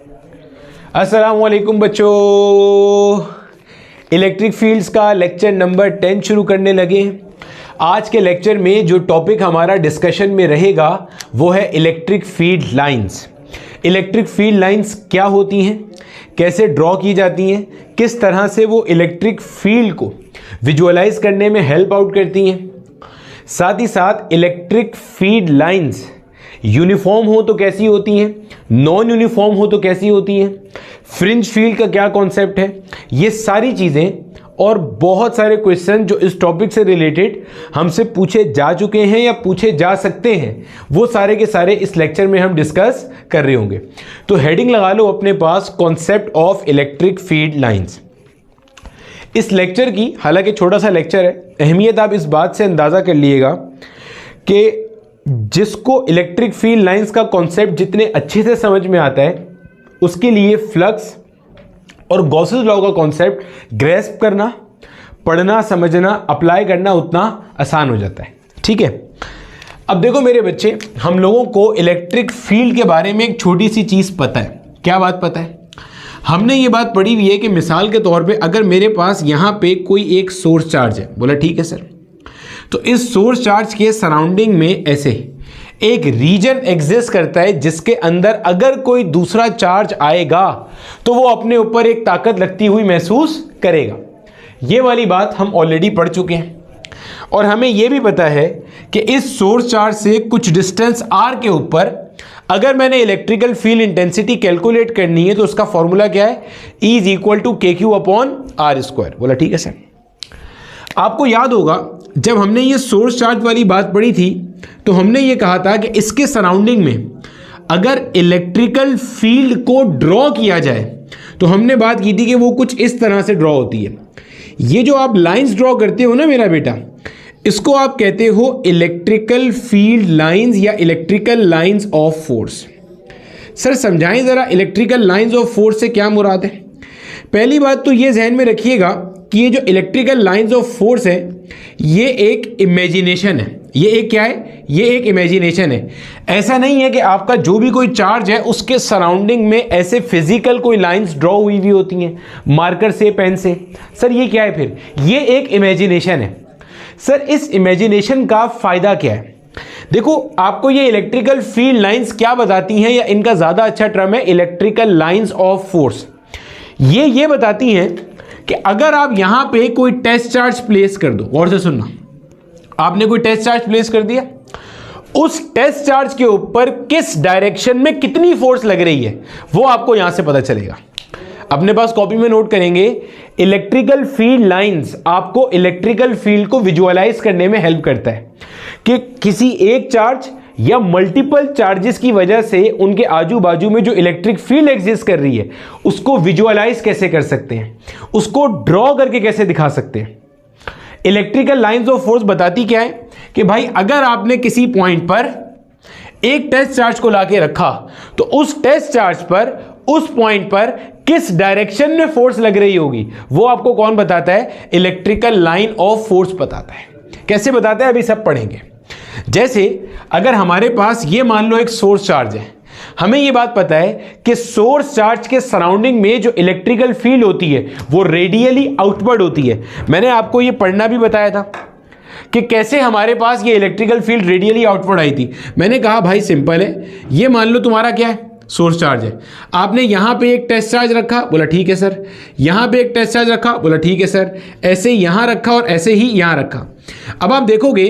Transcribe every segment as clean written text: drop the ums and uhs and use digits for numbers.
अस्सलाम वालेकुम बच्चों, इलेक्ट्रिक फील्ड्स का लेक्चर नंबर 10 शुरू करने लगे। आज के लेक्चर में जो टॉपिक हमारा डिस्कशन में रहेगा वो है electric field lines. Electric field lines क्या होती हैं, कैसे ड्रॉ की जाती हैं, किस तरह से वो इलेक्ट्रिक फील्ड को विजुअलाइज करने में हेल्प आउट करती हैं। साथ ही साथ इलेक्ट्रिक फील्ड लाइंस यूनिफॉर्म हो तो कैसी होती हैं, नॉन यूनिफॉर्म हो तो कैसी होती हैं, फ्रिंज फील्ड का क्या कॉन्सेप्ट है, ये सारी चीज़ें और बहुत सारे क्वेश्चन जो इस टॉपिक से रिलेटेड हमसे पूछे जा चुके हैं या पूछे जा सकते हैं, वो सारे के सारे इस लेक्चर में हम डिस्कस कर रहे होंगे। तो हेडिंग लगा लो अपने पास, concept of electric field lines. इस लेक्चर की, हालांकि छोटा सा लेक्चर है, अहमियत आप इस बात से अंदाज़ा कर लीजिएगा कि जिसको इलेक्ट्रिक फील्ड लाइंस का कॉन्सेप्ट जितने अच्छे से समझ में आता है, उसके लिए फ्लक्स और गॉसेस लॉ का कॉन्सेप्ट ग्रेस्प करना, पढ़ना, समझना, अप्लाई करना उतना आसान हो जाता है। ठीक है, अब देखो मेरे बच्चे, हम लोगों को इलेक्ट्रिक फील्ड के बारे में एक छोटी सी चीज़ पता है। क्या बात पता है? हमने ये बात पढ़ी हुई है कि मिसाल के तौर पे अगर मेरे पास यहाँ पे कोई एक सोर्स चार्ज है, बोला ठीक है सर, तो इस सोर्स चार्ज के सराउंडिंग में ऐसे एक रीजन एग्जिस्ट करता है जिसके अंदर अगर कोई दूसरा चार्ज आएगा तो वो अपने ऊपर एक ताकत लगती हुई महसूस करेगा। ये वाली बात हम ऑलरेडी पढ़ चुके हैं और हमें यह भी पता है कि इस सोर्स चार्ज से कुछ डिस्टेंस r के ऊपर अगर मैंने इलेक्ट्रिकल फील्ड इंटेंसिटी कैलकुलेट करनी है तो उसका फॉर्मूला क्या है, E is equal to KQ/r²। बोला ठीक है सर। आपको याद होगा जब हमने ये सोर्स चार्ज वाली बात पढ़ी थी तो हमने ये कहा था कि इसके सराउंडिंग में अगर इलेक्ट्रिकल फील्ड को ड्रॉ किया जाए तो हमने बात की थी कि वो कुछ इस तरह से ड्रॉ होती है। ये जो आप लाइंस ड्रॉ करते हो ना मेरा बेटा, इसको आप कहते हो इलेक्ट्रिकल फील्ड लाइंस या electrical lines of force. Sir समझाएं ज़रा, इलेक्ट्रिकल लाइंस ऑफ फोर्स से क्या मुराद है? पहली बात तो ये जहन में रखिएगा कि ये जो इलेक्ट्रिकल लाइंस ऑफ फोर्स है ये एक इमेजिनेशन है। ये एक क्या है? ये एक इमेजिनेशन है। ऐसा नहीं है कि आपका जो भी कोई चार्ज है उसके सराउंडिंग में ऐसे फिजिकल कोई लाइंस ड्रॉ हुई भी होती हैं मार्कर से, पेन से। सर ये क्या है फिर? ये एक इमेजिनेशन है। सर इस इमेजिनेशन का फ़ायदा क्या है? देखो आपको ये इलेक्ट्रिकल फील्ड लाइंस क्या बताती हैं, या इनका ज़्यादा अच्छा टर्म है इलेक्ट्रिकल लाइंस ऑफ फोर्स। ये बताती हैं कि अगर आप यहां पे कोई टेस्ट चार्ज प्लेस कर दो, गौर से सुनना, आपने कोई टेस्ट चार्ज प्लेस कर दिया, उस टेस्ट चार्ज के ऊपर किस डायरेक्शन में कितनी फोर्स लग रही है वो आपको यहां से पता चलेगा। अपने पास कॉपी में नोट करेंगे, इलेक्ट्रिकल फील्ड लाइंस आपको इलेक्ट्रिकल फील्ड को विजुअलाइज करने में हेल्प करता है कि किसी एक चार्ज या मल्टीपल चार्जेस की वजह से उनके आजू बाजू में जो इलेक्ट्रिक फील्ड एग्जिस्ट कर रही है उसको विजुअलाइज कैसे कर सकते हैं, उसको ड्रॉ करके कैसे दिखा सकते हैं। इलेक्ट्रिकल लाइंस ऑफ फोर्स बताती क्या है कि भाई अगर आपने किसी पॉइंट पर एक टेस्ट चार्ज को लाके रखा तो उस टेस्ट चार्ज पर, उस पॉइंट पर किस डायरेक्शन में फोर्स लग रही होगी वो आपको कौन बताता है? इलेक्ट्रिकल लाइन ऑफ फोर्स बताता है। कैसे बताता है अभी सब पढ़ेंगे। जैसे अगर हमारे पास ये मान लो एक सोर्स चार्ज है, हमें ये बात पता है कि सोर्स चार्ज के सराउंडिंग में जो इलेक्ट्रिकल फील्ड होती है वो रेडियली आउटवर्ड होती है। मैंने आपको ये पढ़ना भी बताया था कि कैसे हमारे पास ये इलेक्ट्रिकल फील्ड रेडियली आउटवर्ड आई थी। मैंने कहा भाई सिंपल है, ये मान लो तुम्हारा क्या है, सोर्स चार्ज है। आपने यहां पे एक टेस्ट चार्ज रखा, बोला ठीक है सर। यहां पे एक टेस्ट चार्ज रखा, बोला ठीक है सर। ऐसे यहां रखा और ऐसे ही यहां रखा। अब आप देखोगे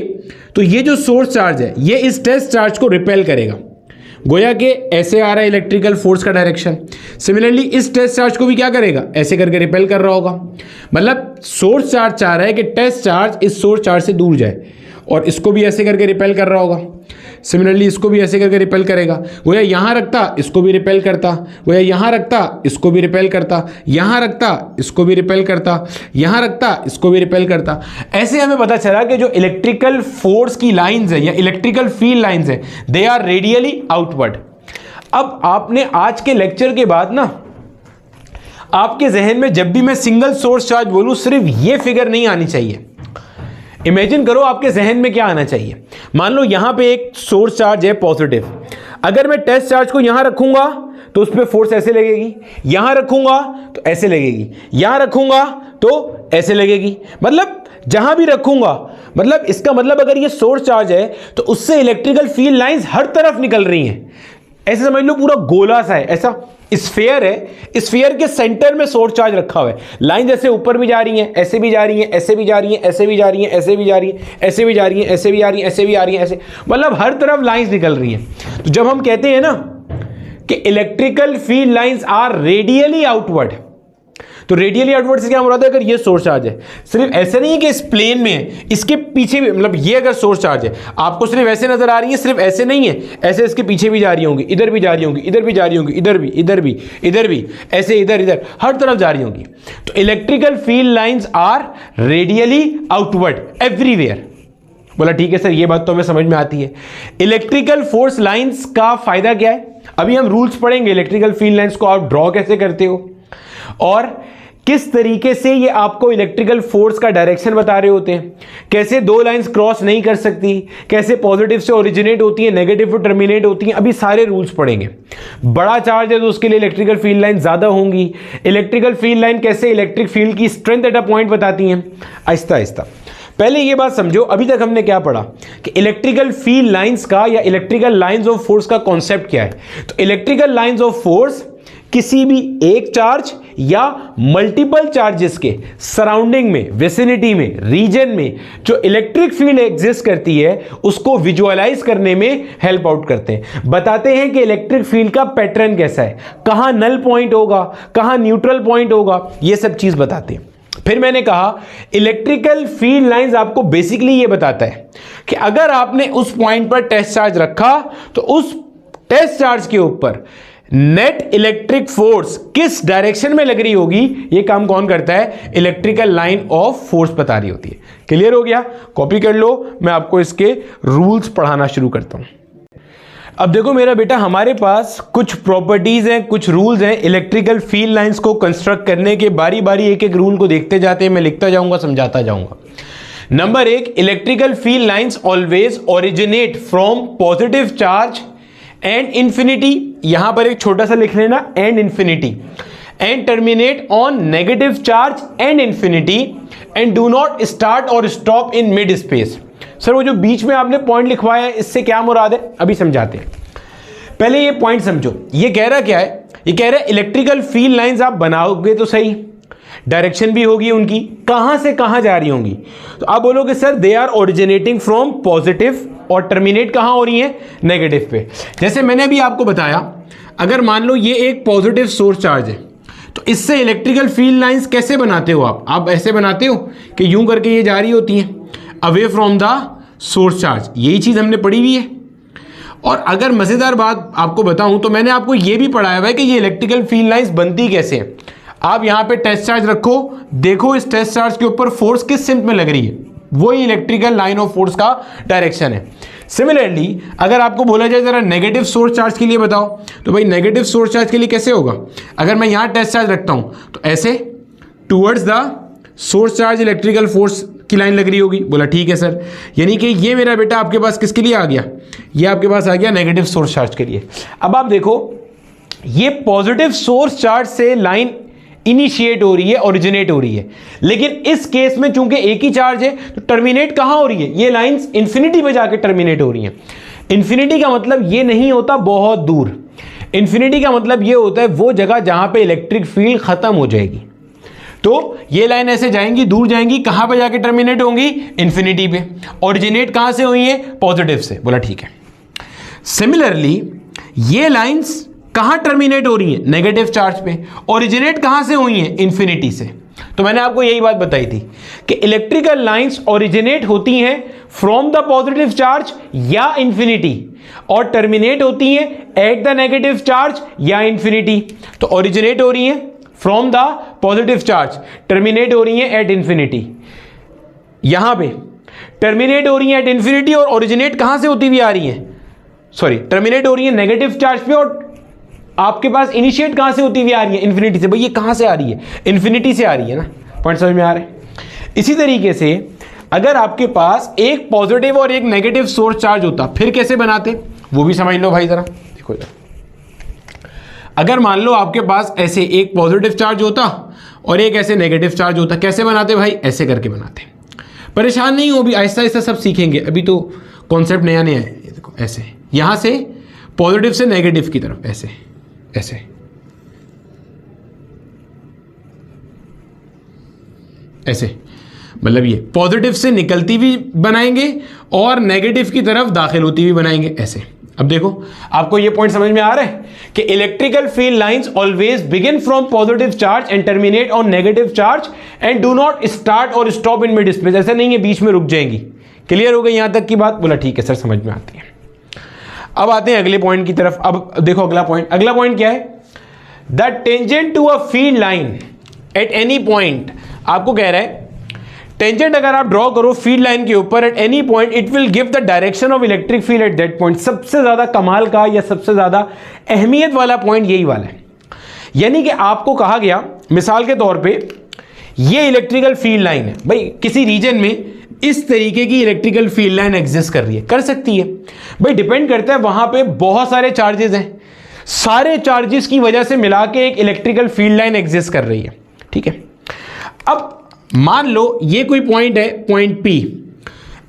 तो ये जो सोर्स चार्ज है ये इस टेस्ट चार्ज को रिपेल करेगा, गोया कि ऐसे आ रहा है इलेक्ट्रिकल फोर्स का डायरेक्शन। सिमिलरली इस टेस्ट चार्ज को भी क्या करेगा? ऐसे करके रिपेल कर रहा होगा। मतलब सोर्स चार्ज चाह रहा है कि टेस्ट चार्ज इस सोर्स चार्ज से दूर जाए और इसको भी ऐसे करके रिपेल कर रहा होगा। सिमिलरली इसको भी ऐसे करके रिपेल करेगा। गोया यहाँ रखता इसको भी रिपेल करता, गोया यहाँ रखता इसको भी रिपेल करता, यहाँ रखता इसको भी रिपेल करता, यहाँ रखता इसको भी रिपेल करता। ऐसे हमें पता चला कि जो इलेक्ट्रिकल फोर्स की लाइंस है या इलेक्ट्रिकल फील्ड लाइंस है दे आर रेडियली आउटवर्ड। अब आपने आज के लेक्चर के बाद ना आपके जहन में जब भी मैं सिंगल सोर्स चार्ज बोलूं सिर्फ ये फिगर नहीं आनी चाहिए। इमेजिन करो आपके जहन में क्या आना चाहिए। मान लो यहां पे एक सोर्स चार्ज है पॉजिटिव, अगर मैं टेस्ट चार्ज को यहां रखूंगा तो उस पर फोर्स ऐसे लगेगी, यहां रखूंगा तो ऐसे लगेगी, यहां रखूंगा तो ऐसे लगेगी। मतलब जहां भी रखूंगा, मतलब इसका मतलब अगर ये सोर्स चार्ज है तो उससे इलेक्ट्रिकल फील्ड लाइंस हर तरफ निकल रही हैं। ऐसे समझ लो पूरा गोला सा है, ऐसा स्फीयर है, स्फीयर के सेंटर में सोर्स चार्ज रखा हुआ है। लाइन जैसे ऊपर भी जा रही हैं, ऐसे भी जा रही हैं, ऐसे भी जा रही हैं, ऐसे भी जा रही हैं, ऐसे भी जा रही हैं, ऐसे भी जा रही हैं, ऐसे भी आ रही हैं, ऐसे भी आ रही हैं, ऐसे, मतलब हर तरफ लाइंस निकल रही हैं। तो जब हम कहते हैं ना कि electrical field lines are radially outward, तो रेडियली आउटवर्ड से क्या मुराद है? अगर ये सोर्स चार्ज है, सिर्फ ऐसे नहीं है कि इस प्लेन में है, इसके पीछे भी, मतलब ये अगर सोर्स चार्ज है, आपको सिर्फ ऐसे नजर आ रही है, सिर्फ ऐसे नहीं है, ऐसे इसके पीछे भी जा रही होंगी, इधर भी जा रही होंगी, इधर भी जा रही होंगी, इधर भी, इधर भी, इधर भी, ऐसे इधर इधर हर तरफ जा रही होंगी। तो electrical field lines are radially outward everywhere. बोला ठीक है सर, ये बात तो हमें समझ में आती है। इलेक्ट्रिकल फोर्स लाइंस का फायदा क्या है? अभी हम रूल्स पढ़ेंगे, इलेक्ट्रिकल फील्ड लाइंस को आप ड्रॉ कैसे करते हो और किस तरीके से ये आपको इलेक्ट्रिकल फोर्स का डायरेक्शन बता रहे होते हैं, कैसे दो लाइंस क्रॉस नहीं कर सकती, कैसे पॉजिटिव से ओरिजिनेट होती है, नेगेटिव से टर्मिनेट होती हैं, अभी सारे रूल्स पढ़ेंगे। बड़ा चार्ज है तो उसके लिए इलेक्ट्रिकल फील्ड लाइन ज्यादा होंगी। इलेक्ट्रिकल फील्ड लाइन कैसे इलेक्ट्रिक फील्ड की स्ट्रेंथ एट अ पॉइंट बताती हैं, आहिस्ता आहिस्ता। पहले ये बात समझो, अभी तक हमने क्या पढ़ा कि इलेक्ट्रिकल फील्ड लाइंस का या इलेक्ट्रिकल लाइंस ऑफ फोर्स का कॉन्सेप्ट क्या है। तो इलेक्ट्रिकल लाइंस ऑफ फोर्स किसी भी एक चार्ज या मल्टीपल चार्जेस के सराउंडिंग में, विसिनिटी में, रीजन में जो इलेक्ट्रिक फील्ड एग्जिस्ट करती है उसको विजुअलाइज करने में हेल्प आउट करते हैं। बताते हैं कि इलेक्ट्रिक फील्ड का पैटर्न कैसा है, कहां नल पॉइंट होगा, कहां न्यूट्रल पॉइंट होगा, यह सब चीज बताते हैं। फिर मैंने कहा इलेक्ट्रिकल फील्ड लाइंस आपको बेसिकली यह बताता है कि अगर आपने उस पॉइंट पर टेस्ट चार्ज रखा तो उस टेस्ट चार्ज के ऊपर नेट इलेक्ट्रिक फोर्स किस डायरेक्शन में लग रही होगी, यह काम कौन करता है? इलेक्ट्रिकल लाइन ऑफ फोर्स बता रही होती है। क्लियर हो गया? कॉपी कर लो, मैं आपको इसके रूल्स पढ़ाना शुरू करता हूं। अब देखो मेरा बेटा, हमारे पास कुछ प्रॉपर्टीज हैं, कुछ रूल्स हैं इलेक्ट्रिकल फील्ड लाइंस को कंस्ट्रक्ट करने के। बारी बारी एक एक रूल को देखते जाते हैं, मैं लिखता जाऊंगा, समझाता जाऊंगा। Number 1, electrical field lines always originate from positive charge and infinity, यहां पर एक छोटा सा लिख लेना, and infinity, and terminate on negative charge and infinity, and do not start or stop in mid space. Sir वो जो बीच में आपने पॉइंट लिखवाया है, इससे क्या मुराद है? अभी समझाते हैं। पहले ये पॉइंट समझो, ये कह रहा क्या है? ये कह रहा है इलेक्ट्रिकल फील्ड लाइंस आप बनाओगे तो सही, डायरेक्शन भी होगी उनकी, कहां से कहां जा रही होंगी। तो आप बोलोगे sir they are originating from positive और टर्मिनेट कहां हो रही है? नेगेटिव पे। जैसे मैंने अभी आपको बताया, अगर मान लो ये एक पॉजिटिव सोर्स चार्ज है तो इससे इलेक्ट्रिकल फील्ड लाइंस कैसे बनाते हो आप ऐसे बनाते हो कि यूं करके ये जा रही होती हैं away from the source charge. यही चीज हमने पढ़ी हुई है। और अगर मजेदार बात आपको बताऊं तो मैंने आपको ये भी पढ़ाया हुआ है कि ये इलेक्ट्रिकल फील्ड लाइंस बनती कैसे है। आप यहां पे टेस्ट चार्ज रखो, देखो इस टेस्ट चार्ज के ऊपर फोर्स किस सिम्त में लग रही है, वही इलेक्ट्रिकल लाइन ऑफ फोर्स का डायरेक्शन है। सिमिलरली अगर आपको बोला जाए जरा नेगेटिव सोर्स चार्ज के लिए बताओ, तो भाई नेगेटिव सोर्स चार्ज के लिए कैसे होगा? अगर मैं यहां टेस्ट चार्ज रखता हूं तो ऐसे towards the source charge electrical force की लाइन लग रही होगी। बोला ठीक है सर, यानी कि ये मेरा बेटा आपके पास किसके लिए आ गया? ये आपके पास आ गया नेगेटिव सोर्स चार्ज के लिए। अब आप देखो ये पॉजिटिव सोर्स चार्ज से लाइन इनिशिएट हो रही है, ओरिजिनेट हो रही है, लेकिन इस केस में चूंकि एक ही चार्ज है तो टर्मिनेट कहां हो रही है? ये लाइंस इंफिनिटी पे जाके टर्मिनेट हो रही हैं। इंफिनिटी का मतलब ये नहीं होता बहुत दूर, इंफिनिटी का मतलब ये होता है वो जगह जहां पे इलेक्ट्रिक फील्ड खत्म हो जाएगी। तो ये लाइन ऐसे जाएंगी, दूर जाएंगी, कहां पे जाके टर्मिनेट होंगी? इंफिनिटी पे। ओरिजिनेट कहां से हुई है? पॉजिटिव से। बोला ठीक है। सिमिलरली ये लाइंस कहां टर्मिनेट हो रही है? नेगेटिव चार्ज पे। ओरिजिनेट कहां से हुई है? इंफिनिटी से। तो मैंने आपको यही बात बताई थी कि इलेक्ट्रिकल लाइंस ओरिजिनेट होती हैं फ्रॉम द पॉजिटिव चार्ज या इंफिनिटी और टर्मिनेट होती हैं एट द नेगेटिव चार्ज या इंफिनिटी। तो ओरिजिनेट हो रही हैं from the positive charge, terminate हो रही हैं एट इंफिनिटी। यहां पे टर्मिनेट हो रही हैं एट इंफिनिटी और ओरिजिनेट कहां से होती हुई आ रही हैं? सॉरी, टर्मिनेट हो रही है नेगेटिव चार्ज पे और आपके पास इनिशिएट कहां से होती हुई आ रही है? इंफिनिटी से। भाई ये कहां से आ रही है? इंफिनिटी से आ रही है ना। पॉइंट समझ में आ रहा है? इसी तरीके से अगर आपके पास एक पॉजिटिव और एक नेगेटिव सोर्स चार्ज होता फिर कैसे बनाते, वो भी समझ लो भाई जरा। देखो जरा, अगर मान लो आपके पास ऐसे एक पॉजिटिव चार्ज होता और एक ऐसे नेगेटिव चार्ज होता, कैसे बनाते भाई? ऐसे करके बनाते। परेशान नहीं हो, अभी आहिस्ता आहिस्ता सब सीखेंगे, अभी तो कॉन्सेप्ट नया नया है। ये देखो ऐसे, यहां से पॉजिटिव से नेगेटिव की तरफ, ऐसे ऐसे, ऐसे, मतलब ये पॉजिटिव से निकलती हुई बनाएंगे और नेगेटिव की तरफ दाखिल होती हुई बनाएंगे, ऐसे। अब देखो आपको ये पॉइंट समझ में आ रहा है कि electrical field lines always begin from positive charge and terminate on negative charge and do not start or stop in mid space. ऐसा नहीं है बीच में रुक जाएंगी। क्लियर हो गई यहां तक की बात? बोला ठीक है सर, समझ में आती है। अब आते हैं अगले पॉइंट की तरफ। अब देखो अगला पॉइंट क्या है? The tangent to a field line at any point, आपको कह रहा है टेंजेंट अगर आप ड्रॉ करो फील्ड लाइन के ऊपर eight any point, it will give the direction of electric field at that point. सबसे ज्यादा कमाल का या सबसे ज्यादा अहमियत वाला पॉइंट यही वाला है। यानी कि आपको कहा गया मिसाल के तौर पे ये इलेक्ट्रिकल फील्ड लाइन है भाई, किसी रीजन में इस तरीके की इलेक्ट्रिकल फील्ड लाइन एग्जिस्ट कर रही है, कर सकती है भाई, डिपेंड करता है वहां पे बहुत सारे चार्जेस हैं, सारे चार्जेस की वजह से मिला के एक इलेक्ट्रिकल फील्ड लाइन एग्जिस्ट कर रही है। ठीक है, अब मान लो ये कोई पॉइंट है, पॉइंट P।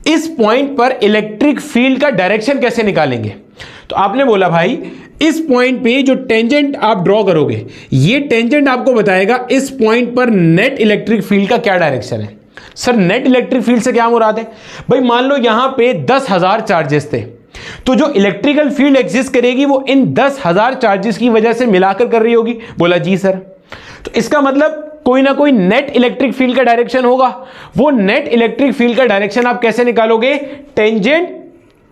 इस पॉइंट पर इलेक्ट्रिक फील्ड का डायरेक्शन कैसे निकालेंगे? तो आपने बोला भाई इस पॉइंट पे जो टेंजेंट आप ड्रॉ करोगे, ये टेंजेंट आपको बताएगा इस पॉइंट पर नेट इलेक्ट्रिक फील्ड का क्या डायरेक्शन है। सर नेट इलेक्ट्रिक फील्ड से क्या मुराद है? भाई मान लो यहां पे 10,000 चार्जेस थे, तो जो इलेक्ट्रिकल फील्ड एग्जिस्ट करेगी वो इन 10,000 चार्जेस की वजह से मिलाकर कर रही होगी। बोला जी सर। तो इसका मतलब कोई ना कोई नेट इलेक्ट्रिक फील्ड का डायरेक्शन होगा। वो नेट इलेक्ट्रिक फील्ड का डायरेक्शन आप कैसे निकालोगे? Tangent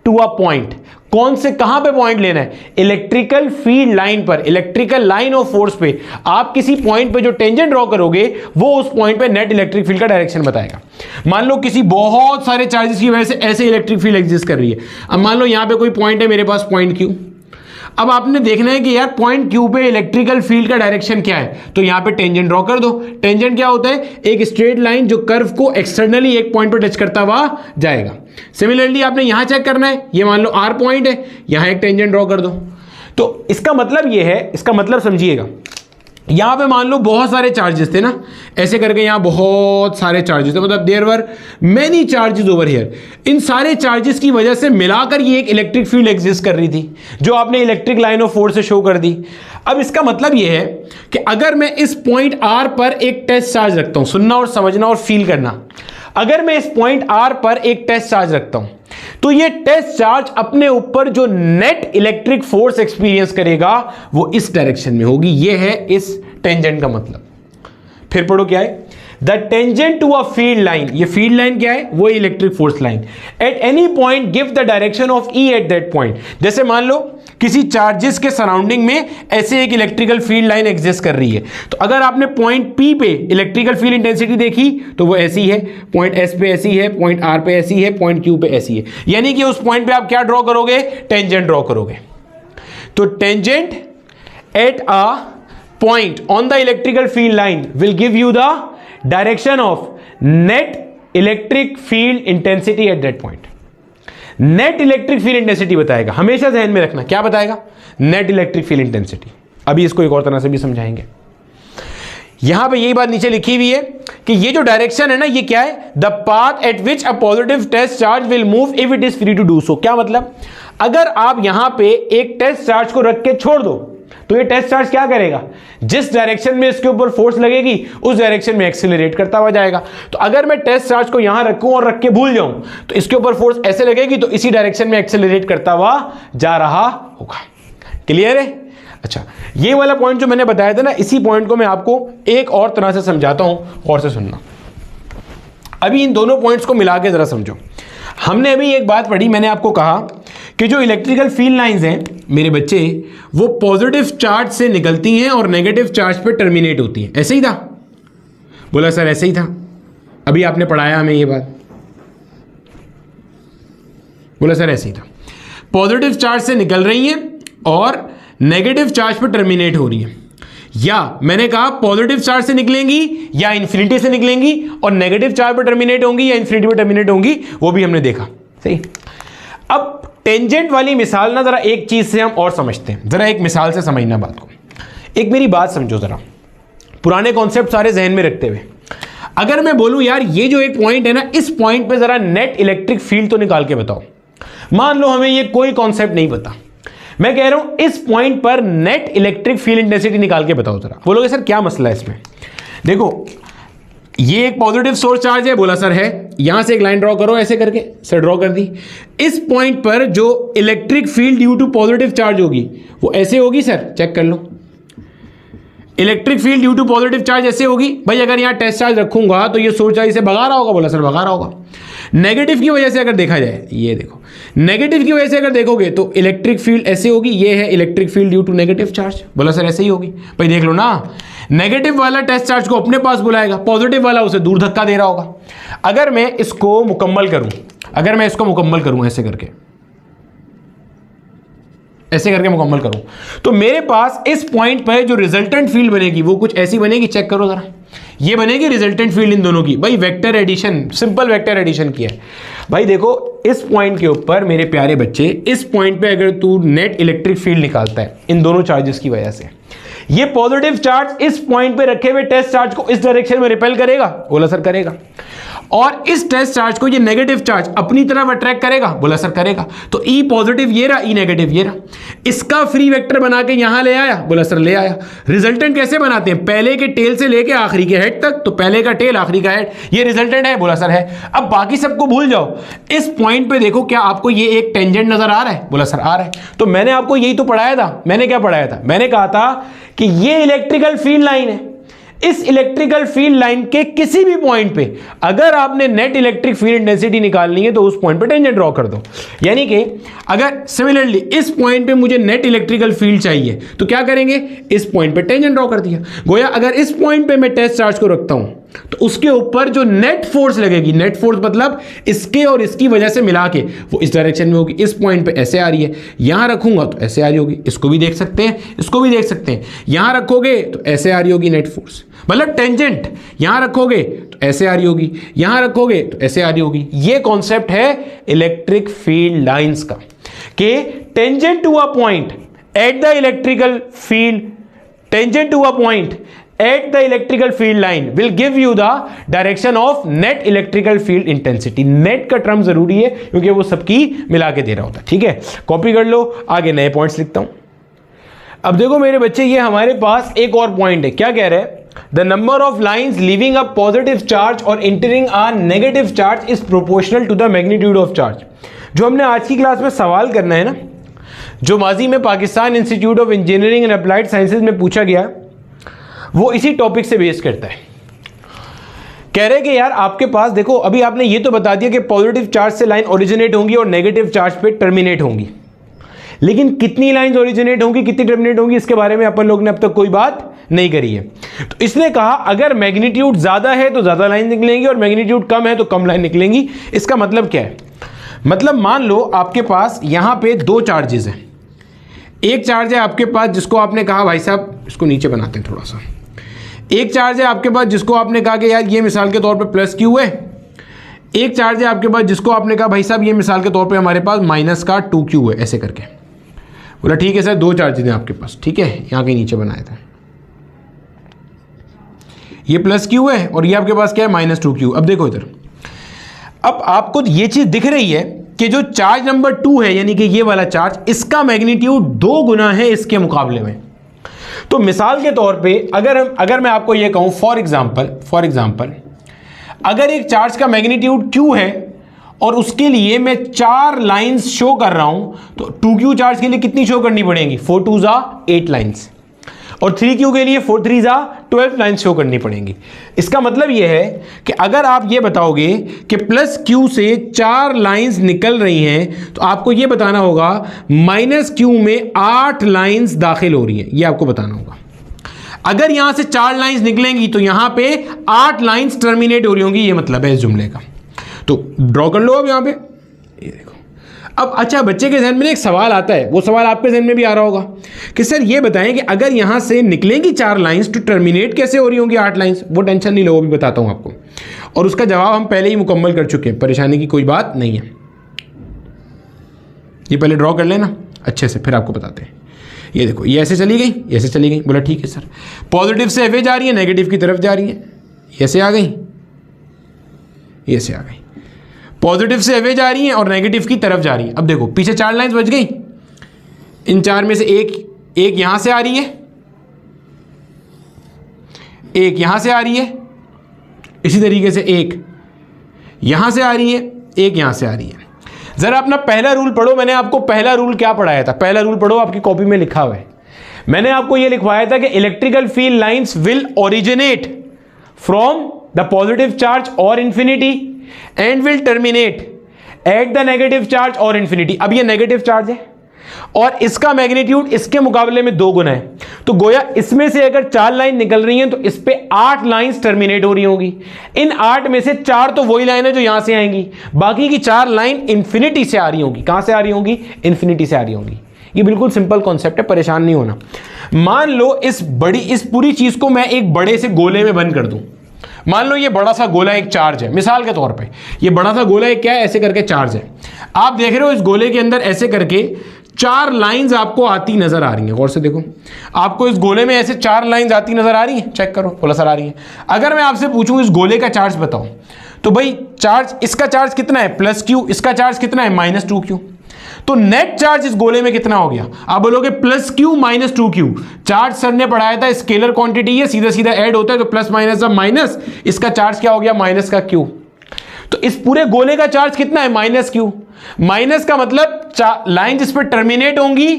to a point. कौन से, कहां पे पॉइंट लेना है? इलेक्ट्रिकल फील्ड लाइन पर, इलेक्ट्रिकल लाइन ऑफ फोर्स पे आप किसी पॉइंट पे जो टेंजेंट ड्रॉ करोगे वो उस पॉइंट पे नेट इलेक्ट्रिक फील्ड का डायरेक्शन बताएगा। मान लो किसी बहुत सारे चार्जेस की वजह से ऐसे इलेक्ट्रिक फील्ड एग्जिस्ट कर रही है। अब मान लो यहां पे कोई पॉइंट है मेरे पास, पॉइंट Q। अब आपने देखना है कि यार पॉइंट Q पे इलेक्ट्रिकल फील्ड का डायरेक्शन क्या है, तो यहां पे टेंजेंट ड्रॉ कर दो। टेंजेंट क्या होता है? एक स्ट्रेट लाइन जो कर्व को एक्सटर्नली एक पॉइंट पर टच करता हुआ जाएगा। सिमिलरली आपने यहां चेक करना है, ये मान लो R पॉइंट है, यहां एक टेंजेंट ड्रॉ कर दो। तो इसका मतलब ये है, इसका मतलब समझिएगा, यहां पे मान लो बहुत सारे चार्जेस थे ना, ऐसे करके यहां बहुत सारे चार्जेस थे, मतलब there were many charges over here. इन सारे चार्जेस की वजह से मिलाकर ये एक इलेक्ट्रिक फील्ड एग्जिस्ट कर रही थी जो आपने इलेक्ट्रिक लाइन ऑफ फोर्स से शो कर दी। अब इसका मतलब ये है कि अगर मैं इस पॉइंट R पर एक टेस्ट चार्ज रखता हूं, सुनना और समझना और फील करना, अगर मैं इस पॉइंट R पर एक टेस्ट चार्ज रखता हूं तो ये टेस्ट चार्ज अपने ऊपर जो नेट इलेक्ट्रिक फोर्स एक्सपीरियंस करेगा वो इस डायरेक्शन में होगी। ये है इस टेंजेंट का मतलब। फिर पढ़ो क्या है? The tangent to a field line, ये फील्ड लाइन क्या है? वो electric force line. At any point give the direction of E at that point. जैसे मान लो किसी चार्जेस के सराउंडिंग में ऐसे एक इलेक्ट्रिकल फील्ड लाइन एग्जिस्ट कर रही है, तो अगर आपने पॉइंट P पे इलेक्ट्रिकल फील्ड इंटेंसिटी देखी तो वो ऐसी है, पॉइंट S पे ऐसी है, पॉइंट R पे ऐसी है, पॉइंट Q पे ऐसी है। यानी कि उस पॉइंट पे आप क्या ड्रॉ करोगे? टेंजेंट ड्रॉ करोगे। तो tangent at a point on the electrical field line will give you the direction of net electric field intensity at that point. net electric field intensity बताएगा, हमेशा ध्यान में रखना। क्या बताएगा? net electric field intensity। अभी इसको एक और तरह से भी समझाएंगे। यहां पे यही बात नीचे लिखी हुई है कि ये जो डायरेक्शन है ना, ये क्या है? The path at which a positive test charge will move if it is free to do so. क्या मतलब? अगर आप यहां पे एक टेस्ट चार्ज को रख के छोड़ दो तो ये टेस्ट चार्ज क्या करेगा? जिस डायरेक्शन में इसके ऊपर फोर्स लगेगी उस डायरेक्शन में एक्सेलरेट करता हुआ जाएगा। तो अगर मैं टेस्ट चार्ज को यहां रखूं और रख के भूल जाऊं तो इसके ऊपर फोर्स ऐसे लगेगी तो इसी डायरेक्शन में एक्सेलरेट करता हुआ जा रहा होगा। क्लियर है? अच्छा, ये वाला पॉइंट जो मैंने बताया था ना, इसी पॉइंट को मैं आपको एक और तरह से समझाता हूं, और से सुनना। अभी इन दोनों पॉइंट्स को मिला के जरा समझो। हमने अभी एक बात पढ़ी, मैंने आपको कहा कि जो इलेक्ट्रिकल फील्ड लाइंस हैं मेरे बच्चे, वो पॉजिटिव चार्ज से निकलती हैं और नेगेटिव चार्ज पे टर्मिनेट होती हैं। ऐसे ही था? बोला सर ऐसे ही था, अभी आपने पढ़ाया हमें ये बात। बोला सर ऐसे ही था, पॉजिटिव चार्ज से निकल रही हैं और नेगेटिव चार्ज पे टर्मिनेट हो रही है। या मैंने कहा पॉजिटिव चार्ज से निकलेंगी या इंफिनिटी से निकलेंगी और नेगेटिव चार्ज पे टर्मिनेट होंगी या इंफिनिटी पे टर्मिनेट होंगी, वो भी हमने देखा। सही। अब टेंजेंट वाली मिसाल ना जरा एक चीज से हम और समझते हैं, जरा एक मिसाल से समझना बात को। एक मेरी बात समझो जरा, पुराने कॉन्सेप्ट सारे जहन में रखते हुए, अगर मैं बोलूं यार ये जो एक पॉइंट है ना, इस पॉइंट पे जरा नेट इलेक्ट्रिक फील्ड तो निकाल के बताओ। मान लो हमें ये कोई कॉन्सेप्ट नहीं पता, मैं कह रहा हूं इस पॉइंट पर नेट इलेक्ट्रिक फील्ड इंटेंसिटी निकाल के बताओ जरा। बोलोगे सर क्या मसला है इसमें? देखो ये एक पॉजिटिव सोर्स चार्ज है, बोला सर है, यहां से एक लाइन ड्रॉ करो ऐसे करके, सर ड्रॉ कर दी। इस पॉइंट पर जो electric field due to positive charge होगी वो ऐसे होगी, सर चेक कर लो। Electric field due to positive charge ऐसे होगी। भाई अगर यहां टेस्ट चार्ज रखूंगा तो ये सोर्स चार्ज इसे भगा रहा होगा, बोला सर भगा रहा होगा। नेगेटिव की वजह से अगर देखा जाए, ये देखो नेगेटिव की वजह से अगर देखोगे तो इलेक्ट्रिक फील्ड ऐसे होगी, ये है electric field due to negative charge, बोला सर ऐसे ही होगी। भाई देख लो ना, नेगेटिव वाला टेस्ट चार्ज को अपने पास बुलाएगा, पॉजिटिव वाला उसे दूर धक्का दे रहा होगा। अगर मैं इसको मुकम्मल करूं, अगर मैं इसको मुकम्मल करूं ऐसे करके, ऐसे करके मुकम्मल करूं, तो मेरे पास इस पॉइंट पर जो रिजल्टेंट फील्ड बनेगी वो कुछ ऐसी बनेगी, चेक करो जरा, ये बनेगी रिजल्टेंट फील्ड इन दोनों की। भाई vector addition, simple vector addition किया है। भाई देखो इस पॉइंट के ऊपर मेरे प्यारे बच्चे, इस पॉइंट पे अगर तू नेट इलेक्ट्रिक फील्ड निकालता है इन दोनों चार्जेस की वजह से, ये पॉजिटिव चार्ज इस पॉइंट पे रखे हुए टेस्ट चार्ज को इस डायरेक्शन में रिपेल करेगा, बोला सर करेगा, और इस टेस्ट चार्ज को ये नेगेटिव चार्ज अपनी तरफ अट्रैक्ट करेगा, बोला सर करेगा। तो ई पॉजिटिव ये रहा, ई नेगेटिव ये रहा, इसका फ्री वेक्टर बना के यहां ले आया, बोला सर ले आया। रिजल्टेंट कैसे बनाते हैं? पहले के टेल से लेके आखिरी के हेड तक, तो पहले का टेल आखिरी का हेड, ये रिजल्टेंट है, बोला सर है। अब बाकी सबको भूल जाओ, इस पॉइंट पे देखो क्या आपको ये एक टेंजेंट नजर आ रहा है, बोला सर आ रहा है। तो मैंने आपको यही तो पढ़ाया था, मैंने क्या पढ़ाया था? मैंने कहा था कि ये इलेक्ट्रिकल फील्ड लाइन है, इस इलेक्ट्रिकल फील्ड लाइन के किसी भी पॉइंट पे अगर आपने नेट इलेक्ट्रिक फील्ड इंटेंसिटी निकालनी है तो उस पॉइंट पे टेंजेंट ड्रॉ कर दो। यानी कि अगर सिमिलरली इस पॉइंट पे मुझे नेट इलेक्ट्रिकल फील्ड चाहिए तो क्या करेंगे, इस पॉइंट पे टेंजेंट ड्रॉ कर दिया। गोया अगर इस पॉइंट पे मैं टेस्ट चार्ज को रखता हूं तो उसके ऊपर जो नेट फोर्स लगेगी, नेट फोर्स मतलब इसके और इसकी वजह से मिला के, वो इस डायरेक्शन में होगी। इस पॉइंट पे ऐसे आ रही है, यहां रखूंगा तो ऐसे आ रही होगी, इसको भी देख सकते हैं, इसको भी देख सकते हैं। यहां रखोगे तो ऐसे आ रही होगी नेट फोर्स, मतलब टेंजेंट यहां रखोगे तो ऐसे आ रही होगी, यहां रखोगे तो ऐसे आ रही होगी। ये कॉन्सेप्ट है इलेक्ट्रिक फील्ड लाइंस का, कि tangent to a point at the electrical field, tangent to a point at the electrical field line will give you the direction of net electrical field intensity। net का term जरूरी है क्योंकि वो सबकी मिला के दे रहा होता है, ठीक है। कॉपी कर लो, आगे नए पॉइंट्स लिखता हूं। अब देखो मेरे बच्चे, ये हमारे पास एक और पॉइंट है, क्या कह रहे हैं? The number of lines leaving a positive charge or entering a negative charge is proportional to the magnitude of charge. जो हमने आज की क्लास में सवाल करना है ना, जो माजी में Pakistan institute of engineering and applied sciences में पूछा गया, वो इसी टॉपिक से बेस करता है। कह रहे कि यार आपके पास देखो, अभी आपने ये तो बता दिया कि पॉजिटिव चार्ज से लाइन ओरिजिनेट होंगी और नेगेटिव चार्ज पे टर्मिनेट होंगी, लेकिन कितनी लाइंस ओरिजिनेट होंगी, कितनी टर्मिनेट होंगी, इसके बारे में अपन लोग ने अब तक कोई बात नहीं करी है। तो इसने कहा अगर मैग्नीट्यूड ज्यादा है तो ज्यादा लाइन निकलेंगी और मैग्नीट्यूड कम है तो कम लाइन निकलेंगी। इसका मतलब क्या है? मतलब मान लो आपके पास यहां पे दो चार्जेस हैं। एक चार्ज है आपके पास जिसको आपने कहा, भाई साहब इसको नीचे बनाते हैं थोड़ा सा। एक चार्ज है आपके पास जिसको आपने कहा कि यार ये मिसाल के तौर पे प्लस क्यू है। एक चार्ज है आपके पास जिसको आपने कहा भाई साहब ये मिसाल के तौर पे हमारे पास माइनस का 2q है, ऐसे करके। बोला ठीक है सर, दो चार्जेस हैं आपके पास, ठीक है, यहाँ के नीचे बनाया था। ये प्लस क्यू है और ये आपके पास क्या है, -2q। अब देखो इधर, अब आपको ये चीज दिख रही है कि जो चार्ज नंबर 2 है, यानी कि ये वाला चार्ज, इसका मैग्नीट्यूड 2 गुना है इसके मुकाबले में। तो मिसाल के तौर पे अगर मैं आपको ये कहूं फॉर एग्जांपल अगर एक चार्ज का मैग्नीट्यूड q है और उसके लिए मैं 4 लाइंस शो कर रहा हूं, तो 2q चार्ज के लिए कितनी शो करनी पड़ेगी? 4 2 8 लाइंस, और 3q के लिए 4 3 12 लाइंस शो करनी पड़ेंगी। इसका मतलब यह है कि अगर आप ये बताओगे कि प्लस q से 4 लाइंस निकल रही हैं, तो आपको ये बताना होगा -q में 8 लाइंस दाखिल हो रही हैं, ये आपको बताना होगा। अगर यहां से 4 लाइंस निकलेंगी तो यहां पे 8 लाइंस टर्मिनेट हो रही होंगी, ये मतलब है इस जुमले का। तो ड्रॉ कर लो अब यहां पे, ये देखो। अब अच्छा, बच्चे के जहन में एक सवाल आता है, वो सवाल आपके जहन में भी आ रहा होगा कि सर ये बताएं कि अगर यहां से निकलेंगी 4 लाइंस तो टर्मिनेट कैसे हो रही होंगी 8 लाइंस? वो टेंशन नहीं लो, वो भी बताता हूं आपको, और उसका जवाब हम पहले ही मुकम्मल कर चुके हैं, परेशानी की कोई बात नहीं है। ये पहले ड्रॉ कर लेना अच्छे से, फिर आपको बताते हैं। ये देखो ये ऐसे चली गई, ऐसे चली गई। बोला ठीक है सर। पॉजिटिव से FA जा रही है, नेगेटिव की तरफ जा रही है, ऐसे आ गई, ऐसे आ गई। पॉजिटिव से FA जा रही है और नेगेटिव की तरफ जा रही है। अब देखो पीछे 4 लाइंस बच गई, इन 4 में से एक यहां से आ रही है, एक यहां से आ रही है, इसी तरीके से एक यहां से आ रही है, एक यहां से आ रही है। जरा अपना पहला रूल पढ़ो। मैंने आपको पहला रूल क्या पढ़ाया था? पहला रूल पढ़ो, आपकी कॉपी में लिखा हुआ है। मैंने आपको यह लिखवाया था कि electrical field lines will originate from the positive charge or infinity and will terminate at the negative charge or infinity. अब ये नेगेटिव चार्ज है और इसका मैग्नीट्यूड इसके मुकाबले में 2 गुना है, तो गोया इसमें से अगर 4 लाइन निकल रही हैं तो इस पे 8 लाइंस टर्मिनेट हो रही होंगी। इन 8 में से 4 तो वही लाइन है जो यहां से आएंगी, बाकी की 4 लाइन इंफिनिटी से आ रही होंगी। कहां से आ रही होंगी? इंफिनिटी से आ रही होंगी। ये बिल्कुल सिंपल कॉन्सेप्ट है, परेशान नहीं होना। मान लो इस पूरी चीज को मैं एक बड़े से गोले में बंद कर दूं। मान लो ये बड़ा सा गोला एक चार्ज है, मिसाल के तौर पे ये बड़ा सा गोला एक क्या है, ऐसे करके चार्ज है। आप देख रहे हो इस गोले के अंदर ऐसे करके 4 लाइंस आपको आती नजर आ रही हैं। गौर से देखो, आपको इस गोले में ऐसे 4 लाइंस आती नजर आ रही हैं। चेक करो, बोला सर आ रही है। अगर मैं आपसे पूछूं इस गोले का चार्ज बताओ, तो भाई चार्ज, इसका चार्ज कितना है? +Q। इसका चार्ज कितना है? -2Q। तो नेट चार्ज इस गोले में कितना हो गया? आप बोलोगे +Q - 2Q। चार्ज सर ने पढ़ाया था स्केलर क्वांटिटी है, सीधा सीधा ऐड होता है, तो प्लस माइनस का माइनस, इसका चार्ज क्या हो गया? माइनस का Q। तो इस पूरे गोले का चार्ज कितना है? -Q। माइनस का मतलब लाइन जिस पर टर्मिनेट होंगी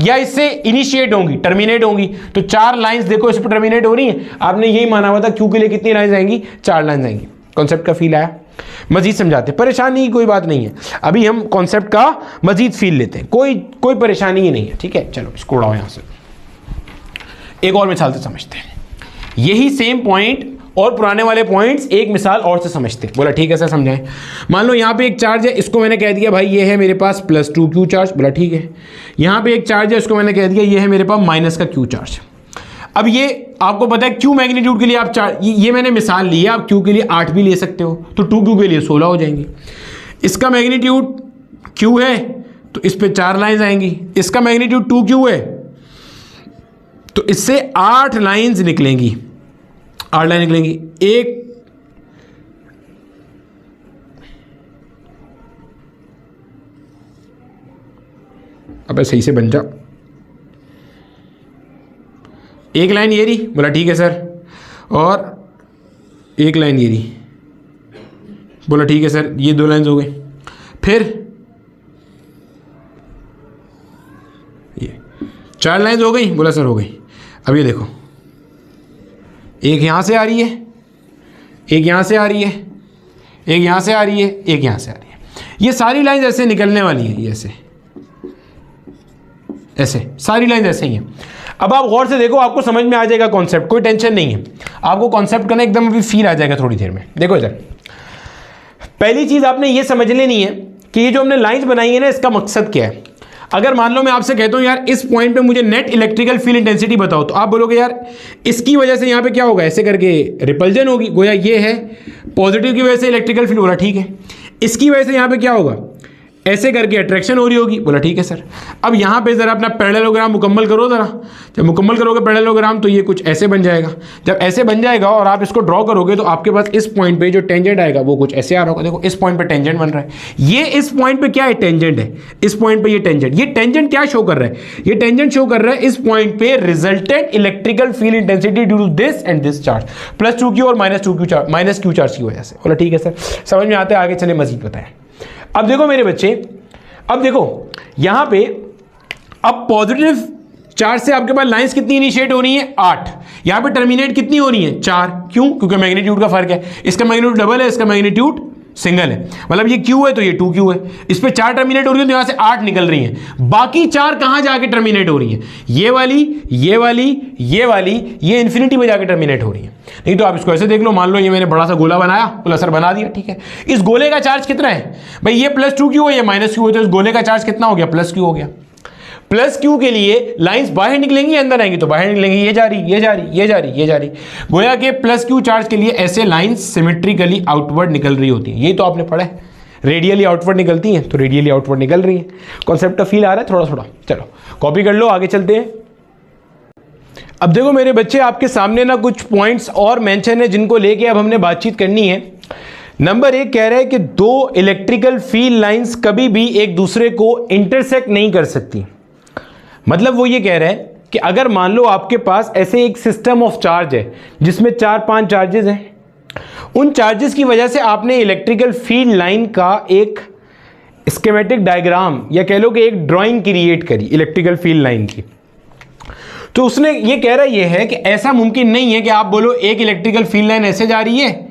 या इससे इनिशिएट होंगी, टर्मिनेट होंगी। तो 4 लाइंस देखो इस पर टर्मिनेट हो रही हैं। आपने यही माना हुआ था Q के लिए कितनी लाइंस आएंगी? 4 लाइंस आएंगी। कॉन्सेप्ट का फील आया? मजीद समझाते, परेशानी की कोई बात नहीं है। अभी हम कॉन्सेप्ट का मजीद फील लेते हैं, कोई परेशानी ही नहीं है। ठीक है, चलो इसको उड़ाओ यहां से। एक और मिसाल से समझते हैं यही सेम पॉइंट और पुराने वाले पॉइंट्स एक मिसाल और से समझते हैं। बोला ठीक है सर, समझाएं। मान लो यहाँ पे एक चार्ज है, इसको मैंने कह दिया भाई ये है मेरे पास +2Q चार्ज। बोला ठीक है। यहाँ पे एक चार्ज है, इसको मैंने कह दिया ये है मेरे पास -Q चार्ज। अब ये आपको पता है Q मैग्नीट्यूड के लिए आप ये मैंने मिसाल ली है, आप Q के लिए 8 भी ले सकते हो, तो 2Q के लिए 16 हो जाएंगी। इसका मैग्नीट्यूड Q है तो इस पे 4 लाइंस आएंगी। इसका मैग्नीट्यूड 2Q है तो इससे 8 लाइंस निकलेंगी, 8 लाइन निकलेंगी। एक अबे सही से बन जा। एक लाइन ये रही। बोला ठीक है सर। और एक लाइन ये रही। बोला ठीक है सर, ये 2 लाइंस हो गई। फिर ये 4 लाइंस हो गई। बोला सर हो गई। अब ये देखो, एक यहां से आ रही है, एक यहां से आ रही है, एक यहां से आ रही है, एक यहां से आ रही है। ये सारी लाइंस ऐसे निकलने वाली है, ये ऐसे ऐसे सारी लाइंस ऐसे ही हैं। अब आप गौर से देखो, आपको समझ में आ जाएगा कॉन्सेप्ट, कोई टेंशन नहीं है। आपको कॉन्सेप्ट करना एकदम अभी फील आ जाएगा थोड़ी देर में। देखो इधर, पहली चीज आपने ये समझ लेनी है कि ये जो हमने लाइंस बनाई है ना, इसका मकसद क्या है। अगर मान लो मैं आपसे कहता हूं यार इस पॉइंट पे मुझे नेट इलेक्ट्रिकल फील्ड इंटेंसिटी बताओ, तो आप बोलोगे यार इसकी वजह से यहां पे क्या होगा, ऐसे करके रिपल्जन होगी। गोया ये है पॉजिटिव की वजह से इलेक्ट्रिकल फील्ड हो रहा, ठीक है। इसकी वजह से यहां पे क्या होगा, ऐसे करके अट्रैक्शन हो रही होगी। बोला ठीक है सर। अब यहाँ पे ज़रा अपना पैरेललोग्राम मुकम्मल करो ज़रा। जब मुकम्मल करोगे पैरेललोग्राम तो ये कुछ ऐसे बन जाएगा। जब ऐसे बन जाएगा और आप इसको ड्रॉ करोगे तो आपके पास इस पॉइंट पे जो टेंजेंट आएगा वो कुछ ऐसे आ रहा होगा। देखो इस पॉइंट पे टेंजेंट बन रहा है, ये इस पॉइंट पे क्या है, टेंजेंट है। इस पॉइंट पे ये टेंजेंट क्या शो कर रहा है, ये टेंजेंट शो कर रहा है इस पॉइंट पे resultant electrical field intensity due to this and this charge, +2Q और -Q चार्ज की वजह से। बोला ठीक है सर, समझ में आता है। आगे चले मजीद बताएं। अब देखो मेरे बच्चे, अब देखो यहां पे अब पॉजिटिव चार्ज से आपके पास लाइंस कितनी इनिशिएट हो रही है, 8। यहां पे टर्मिनेट कितनी हो रही है, 4। क्यों? क्योंकि मैग्नीट्यूड का फर्क है। इसका मैग्नीट्यूड डबल है, इसका मैग्नीट्यूड सिंगल है। मतलब ये Q है तो ये 2Q है। इस पे 4 टर्मिनेट हो रही है तो यहां से 8 निकल रही हैं। बाकी 4 कहां जाके टर्मिनेट हो रही है, ये वाली, ये वाली, ये वाली, ये इंफिनिटी में जाके टर्मिनेट हो रही है। नहीं तो आप इसको ऐसे देख लो, मान लो ये मैंने बड़ा सा गोला बनाया, बोला सर बना दिया, ठीक है। इस गोले का चार्ज कितना है भाई, ये +2Q है, ये -Q है, तो इस गोले का चार्ज कितना हो गया, +Q हो गया। +Q के लिए लाइंस बाहर निकलेंगी अंदर आएंगी, तो बाहर निकलेंगी, ये जा रही, ये जा रही, ये जा रही, ये जा रही। गोया के +Q चार्ज के लिए ऐसे लाइंस सिमेट्रिकली आउटवर्ड निकल रही होती है। ये तो आपने पढ़ा है, रेडियली आउटवर्ड निकलती हैं तो रेडियली आउटवर्ड निकल रही हैं। कॉन्सेप्ट ऑफ फील आ रहा है थोड़ा थोड़ा, चलो कॉपी कर लो, आगे चलते हैं। अब देखो मेरे बच्चे, आपके सामने ना कुछ पॉइंट्स और मेंशन है जिनको लेके अब हमने बातचीत करनी है। नंबर 1 कह रहा है कि दो इलेक्ट्रिकल फील्ड लाइंस कभी भी एक दूसरे को इंटरसेक्ट नहीं कर सकती। मतलब वो ये कह रहा है कि अगर मान लो आपके पास ऐसे एक सिस्टम ऑफ चार्ज है जिसमें 4-5 चार्जेस हैं, उन चार्जेस की वजह से आपने इलेक्ट्रिकल फील्ड लाइन का एक स्कीमेटिक डायग्राम या कह लो कि एक ड्राइंग क्रिएट करी इलेक्ट्रिकल फील्ड लाइन की। तो उसने ये कह रहा ये है कि ऐसा मुमकिन नहीं है कि आप बोलो एक इलेक्ट्रिकल फील्ड लाइन ऐसे जा रही है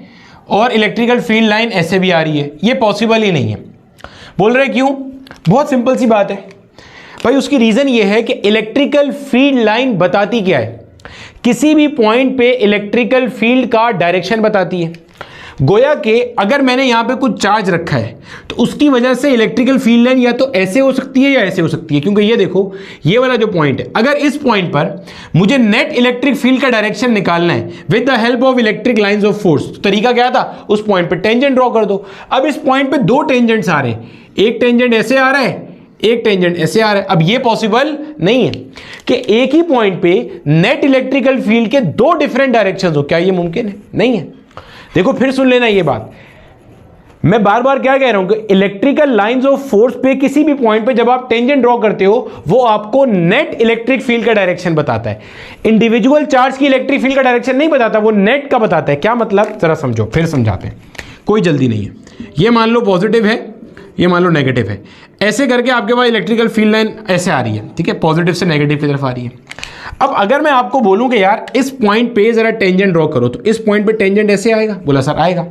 और इलेक्ट्रिकल फील्ड लाइन ऐसे भी आ रही है, ये पॉसिबल ही नहीं है। बोल रहे क्यों? बहुत सिंपल सी बात है भाई, उसकी रीजन ये है कि इलेक्ट्रिकल फील्ड लाइन बताती क्या है, किसी भी पॉइंट पे इलेक्ट्रिकल फील्ड का डायरेक्शन बताती है। गोया कि अगर मैंने यहां पे कुछ चार्ज रखा है तो उसकी वजह से इलेक्ट्रिकल फील्ड लाइन या तो ऐसे हो सकती है या ऐसे हो सकती है, क्योंकि ये देखो ये वाला जो पॉइंट है, अगर इस पॉइंट पर मुझे नेट इलेक्ट्रिक फील्ड का डायरेक्शन निकालना है with the help of electric lines of force, तो तरीका क्या था, उस पॉइंट पे टेंजेंट ड्रॉ कर दो। अब इस पॉइंट पे दो टेंजेंट्स आ रहे हैं, एक टेंजेंट ऐसे आ रहा है, एक टेंजेंट ऐसे आ रहा है। अब ये पॉसिबल नहीं है कि एक ही पॉइंट पे नेट इलेक्ट्रिकल फील्ड के दो डिफरेंट डायरेक्शंस हो, क्या ये मुमकिन है? नहीं है। देखो फिर सुन लेना ये बात, मैं बार बार क्या कह रहा हूं कि इलेक्ट्रिकल लाइंस ऑफ फोर्स पे किसी भी पॉइंट पे जब आप टेंजेंट ड्रॉ करते हो वो आपको नेट इलेक्ट्रिक फील्ड का डायरेक्शन बताता है, इंडिविजुअल चार्ज की इलेक्ट्रिक फील्ड का डायरेक्शन नहीं बताता, वो नेट का बताता है। क्या मतलब, जरा समझो, फिर समझाते हैं, कोई जल्दी नहीं है। ये मान लो पॉजिटिव है, ये मान लो नेगेटिव है, ऐसे करके आपके पास इलेक्ट्रिकल फील्ड लाइन ऐसे आ रही है, ठीक है, पॉजिटिव से नेगेटिव की तरफ आ रही है। अब अगर मैं आपको बोलूं कि यार इस पॉइंट पे जरा टेंजेंट ड्रॉ करो, तो इस पॉइंट पे टेंजेंट ऐसे आएगा, बोला सर आएगा।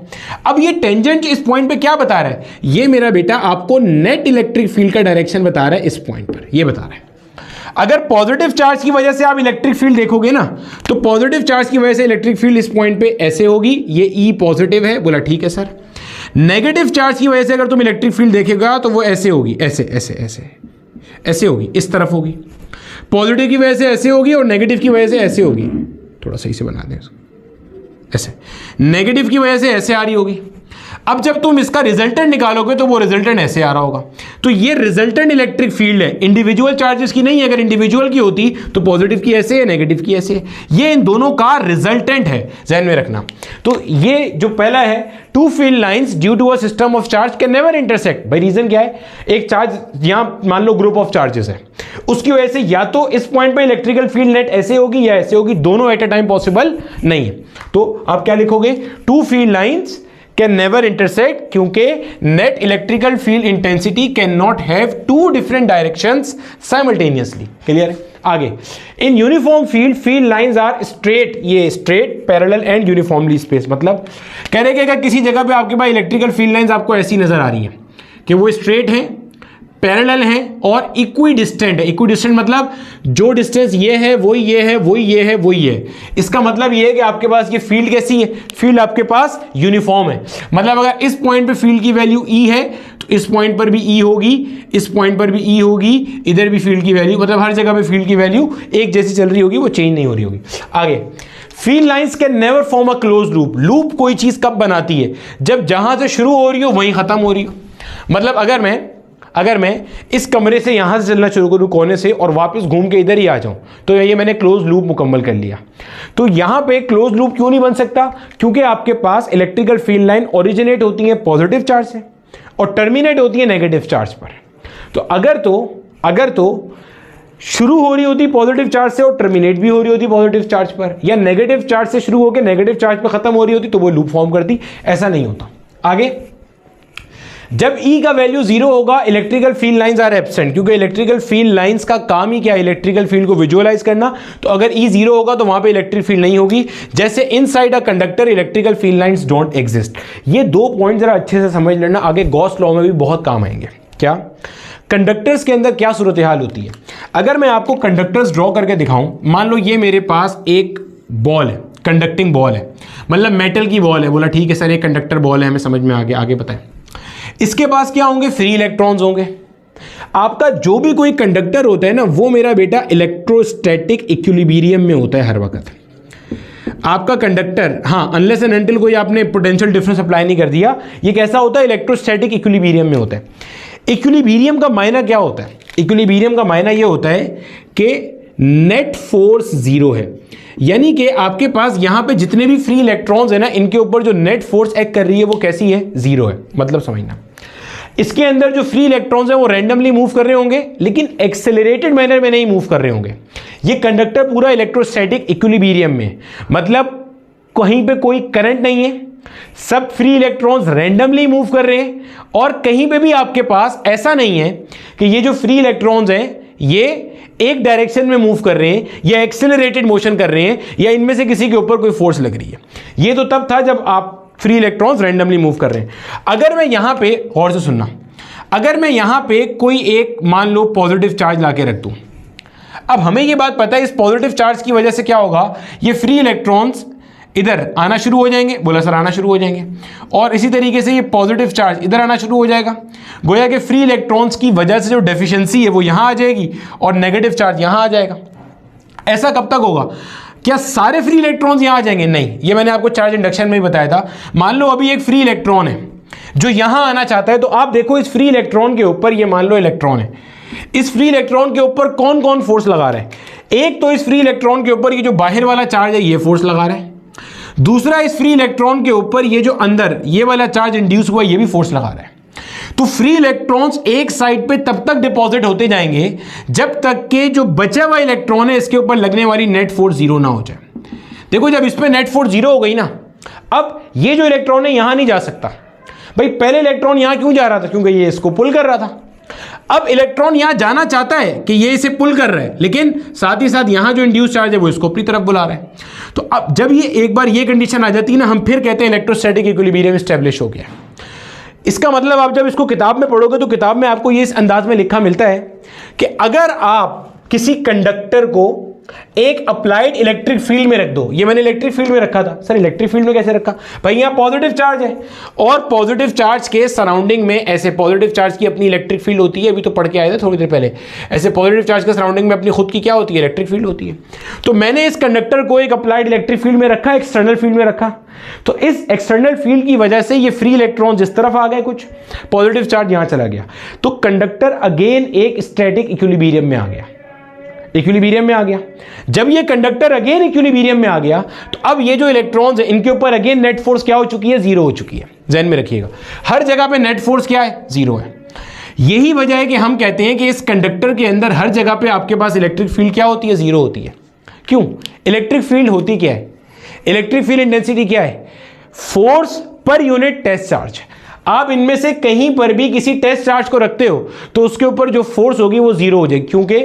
अब ये टेंजेंट इस पॉइंट पे क्या बता रहा है, ये मेरा बेटा आपको नेट इलेक्ट्रिक फील्ड का डायरेक्शन बता रहा है, इस पॉइंट पर ये बता रहा है। अगर पॉजिटिव चार्ज की वजह से आप इलेक्ट्रिक फील्ड देखोगे ना, तो पॉजिटिव चार्ज की वजह से इलेक्ट्रिक फील्ड इस पॉइंट पे ऐसे होगी, ये ई पॉजिटिव है, बोला ठीक है सर। नेगेटिव चार्ज की वजह से अगर तुम इलेक्ट्रिक फील्ड देखेगा तो वो ऐसे होगी, ऐसे ऐसे ऐसे ऐसे होगी, इस तरफ होगी। पॉजिटिव की वजह से ऐसे होगी और नेगेटिव की वजह से ऐसे होगी, थोड़ा सही से बना दें इसको, ऐसे नेगेटिव की वजह से ऐसे आ रही होगी। अब जब तुम इसका रिजल्टेंट निकालोगे तो वो रिजल्टेंट ऐसे आ रहा होगा। तो ये रिजल्टेंट इलेक्ट्रिक फील्ड है, इंडिविजुअल चार्जेस की नहीं है। अगर इंडिविजुअल की होती तो पॉजिटिव की ऐसे है, नेगेटिव की ऐसे है, ये इन दोनों का रिजल्टेंट है, ध्यान में रखना। तो ये जो पहला है, two field lines due to a system of charge can never intersect. भाई रीजन क्या है, एक चार्ज यहां मान लो ग्रुप ऑफ चार्जेस है, उसकी वजह से या तो इस पॉइंट पे इलेक्ट्रिकल फील्ड नेट ऐसे होगी या ऐसे होगी, दोनों एट अ टाइम पॉसिबल नहीं है। तो आप क्या लिखोगे, two field lines can never intersect, क्योंकि net electrical field intensity can not have two different directions simultaneously. Clear है? आगे, in uniform field lines are straight, ये straight, parallel and uniformly space. मतलब कह रहे कि अगर किसी जगह पे आपके पास इलेक्ट्रिकल फील्ड लाइंस आपको ऐसी नजर आ रही है कि वो स्ट्रेट है, पैरेलल है और इक्वी डिस्टेंट है। इक्वी डिस्टेंट मतलब जो डिस्टेंस ये है वही ये है, वही ये है, वही ये है। इसका मतलब ये है कि आपके पास ये फील्ड कैसी है, फील्ड आपके पास यूनिफॉर्म है। मतलब अगर इस पॉइंट पे फील्ड की वैल्यू ई है तो इस पॉइंट पर भी ई होगी, इस पॉइंट पर भी ई होगी, इधर भी फील्ड की वैल्यू, मतलब हर जगह पे फील्ड की वैल्यू एक जैसी चल रही होगी, वो चेंज नहीं हो रही होगी। आगे, field lines can never form a close loop. Loop कोई चीज कब बनाती है, जब जहां से शुरू हो रही हो वहीं खत्म हो रही हो। मतलब अगर मैं इस कमरे से यहां से चलना शुरू करूं कोने से और वापस घूम के इधर ही आ जाऊं, तो ये मैंने क्लोज लूप मुकम्मल कर लिया। तो यहां पे क्लोज लूप क्यों नहीं बन सकता, क्योंकि आपके पास इलेक्ट्रिकल फील्ड लाइन ओरिजिनेट होती है पॉजिटिव चार्ज से और टर्मिनेट होती है नेगेटिव चार्ज पर। तो अगर तो शुरू हो रही होती पॉजिटिव चार्ज से और टर्मिनेट भी हो रही होती पॉजिटिव चार्ज पर, या नेगेटिव चार्ज से शुरू होकर नेगेटिव चार्ज पर खत्म हो रही होती, तो वो लूप फॉर्म करती। ऐसा नहीं होता। आगे, जब E का वैल्यू 0 होगा, electrical field lines are absent, क्योंकि इलेक्ट्रिकल फील्ड लाइंस का काम ही क्या है, इलेक्ट्रिकल फील्ड को विजुअलाइज करना। तो अगर E 0 होगा तो वहां पे इलेक्ट्रिक फील्ड नहीं होगी। जैसे inside a conductor electrical field lines don't exist. ये दो पॉइंट जरा अच्छे से समझ लेना, आगे गॉस लॉ में भी बहुत काम आएंगे। क्या कंडक्टर्स के अंदर क्या सूरत हाल होती है, अगर मैं आपको कंडक्टर्स ड्रॉ करके दिखाऊं, मान लो ये मेरे पास एक बॉल है, कंडक्टिंग बॉल है, मतलब मेटल की बॉल है। बोला ठीक है सर, एक कंडक्टर बॉल है, हमें समझ में आगे बताएं। इसके पास क्या होंगे, फ्री इलेक्ट्रॉन्स होंगे। आपका जो भी कोई कंडक्टर होता है ना, वो मेरा बेटा इलेक्ट्रोस्टैटिक इक्विलिब्रियम में होता है हर वक्त। आपका कंडक्टर, हाँ अनलेस एंड अनटिल कोई आपने पोटेंशियल डिफरेंस अप्लाई नहीं कर दिया, ये कैसा होता है, इलेक्ट्रोस्टैटिक इक्विलिब्रियम में होता है। इक्विलिब्रियम का मायना क्या होता है, इक्विलिब्रियम का मायना ये होता है कि नेट फोर्स जीरो है, यानी कि आपके पास यहां पे जितने भी फ्री इलेक्ट्रॉन्स है ना, इनके ऊपर जो नेट फोर्स एक्ट कर रही है वो कैसी है, जीरो है। मतलब समझना, इसके अंदर जो फ्री इलेक्ट्रॉन्स हैं वो रैंडमली मूव कर रहे होंगे, लेकिन एक्सेलरेटेड मैनर में नहीं मूव कर रहे होंगे। ये कंडक्टर पूरा इलेक्ट्रोस्टैटिक इक्विलिब्रियम में, मतलब कहीं पे कोई करंट नहीं है, सब फ्री इलेक्ट्रॉन्स रैंडमली मूव कर रहे हैं, और कहीं पे भी आपके पास ऐसा नहीं है कि ये जो फ्री इलेक्ट्रॉन्स हैं ये एक डायरेक्शन में मूव कर रहे हैं या एक्सेलरेटेड मोशन कर रहे हैं या इनमें से किसी के ऊपर कोई फोर्स लग रही है। ये तो तब था जब आप फ्री इलेक्ट्रॉन्स रैंडमली मूव कर रहे हैं। अगर मैं यहां पे, और से सुनना, अगर मैं यहां पे कोई एक मान लो पॉजिटिव चार्ज लाके रख दूं, अब हमें ये बात पता है इस पॉजिटिव चार्ज की वजह से क्या होगा, ये फ्री इलेक्ट्रॉन्स इधर आना शुरू हो जाएंगे, बोला सर आना शुरू हो जाएंगे, और इसी तरीके से ये पॉजिटिव चार्ज इधर आना शुरू हो जाएगा। गोया कि फ्री इलेक्ट्रॉन्स की वजह से जो डेफिशिएंसी है वो यहां आ जाएगी और नेगेटिव चार्ज यहां आ जाएगा। ऐसा कब तक होगा, क्या सारे फ्री इलेक्ट्रॉन्स यहां आ जाएंगे, नहीं, ये मैंने आपको चार्ज इंडक्शन में ही बताया था। मान लो अभी एक फ्री इलेक्ट्रॉन है जो यहां आना चाहता है, तो आप देखो इस फ्री इलेक्ट्रॉन के ऊपर, ये मान लो इलेक्ट्रॉन है, इस फ्री इलेक्ट्रॉन के ऊपर कौन कौन फोर्स लगा रहा है। एक तो इस फ्री इलेक्ट्रॉन के ऊपर ये जो बाहर वाला चार्ज है ये फोर्स लगा रहा है, दूसरा इस फ्री इलेक्ट्रॉन के ऊपर ये जो अंदर ये वाला चार्ज इंड्यूस हुआ ये भी फोर्स लगा रहा है। तो फ्री इलेक्ट्रॉन्स एक साइड पे तब तक डिपॉजिट होते जाएंगे जब तक के जो बचा हुआ इलेक्ट्रॉन है इसके ऊपर लगने वाली नेट फोर्स जीरो ना हो जाए। देखो जब इस पे नेट फोर्स जीरो हो गई ना, अब ये जो इलेक्ट्रॉन है यहां नहीं जा सकता। भाई पहले इलेक्ट्रॉन यहां क्यों जा रहा था, क्योंकि ये इसको पुल कर रहा था। अब इलेक्ट्रॉन यहां जाना चाहता है कि ये इसे पुल कर रहा है, लेकिन साथ ही साथ यहां जो इंड्यूस चार्ज है वो इसको अपनी तरफ बुला रहा है। तो अब जब ये एक बार ये कंडीशन आ जाती है ना, हम फिर कहते हैं इलेक्ट्रोस्टैटिक इक्विलिब्रियम एस्टैब्लिश हो गया। इसका मतलब आप जब इसको किताब में पढ़ोगे तो किताब में आपको ये इस अंदाज में लिखा मिलता है कि अगर आप किसी कंडक्टर को एक अप्लाइड इलेक्ट्रिक फील्ड में रख दो, ये मैंने इलेक्ट्रिक फील्ड में रखा था। सर इलेक्ट्रिक फील्ड में कैसे रखा, भाई यहां पॉजिटिव चार्ज है और पॉजिटिव चार्ज के सराउंडिंग में ऐसे पॉजिटिव चार्ज की अपनी इलेक्ट्रिक फील्ड होती है, अभी तो पढ़ के आए थे थोड़ी देर पहले, ऐसे पॉजिटिव चार्ज के सराउंडिंग में अपनी खुद की क्या होती है, इलेक्ट्रिक फील्ड होती है। तो मैंने इस कंडक्टर को एक अप्लाइड इलेक्ट्रिक फील्ड में रखा, एक्सटर्नल फील्ड में रखा, तो इस एक्सटर्नल फील्ड की वजह से ये फ्री इलेक्ट्रॉन जिस तरफ आ गए, कुछ पॉजिटिव चार्ज यहां चला गया, तो कंडक्टर अगेन एक स्टैटिक इक्विलिब्रियम में आ गया, इक्विलिब्रियम में आ गया। जब ये कंडक्टर अगेन इक्विलिब्रियम में आ गया तो अब ये जो इलेक्ट्रॉन्स है इनके ऊपर अगेन नेट फोर्स क्या हो चुकी है, जीरो हो चुकी है। ध्यान में रखिएगा हर जगह पे नेट फोर्स क्या है, जीरो है। यही वजह है कि हम कहते हैं कि इस कंडक्टर के अंदर हर जगह पे आपके पास इलेक्ट्रिक फील्ड क्या होती है, जीरो होती है। क्यों, इलेक्ट्रिक फील्ड होती क्या है, इलेक्ट्रिक फील्ड इंटेंसिटी क्या है, force per unit test charge. आप इनमें से कहीं पर भी किसी टेस्ट चार्ज को रखते हो तो उसके ऊपर जो फोर्स होगी वो जीरो हो जाएगी, क्योंकि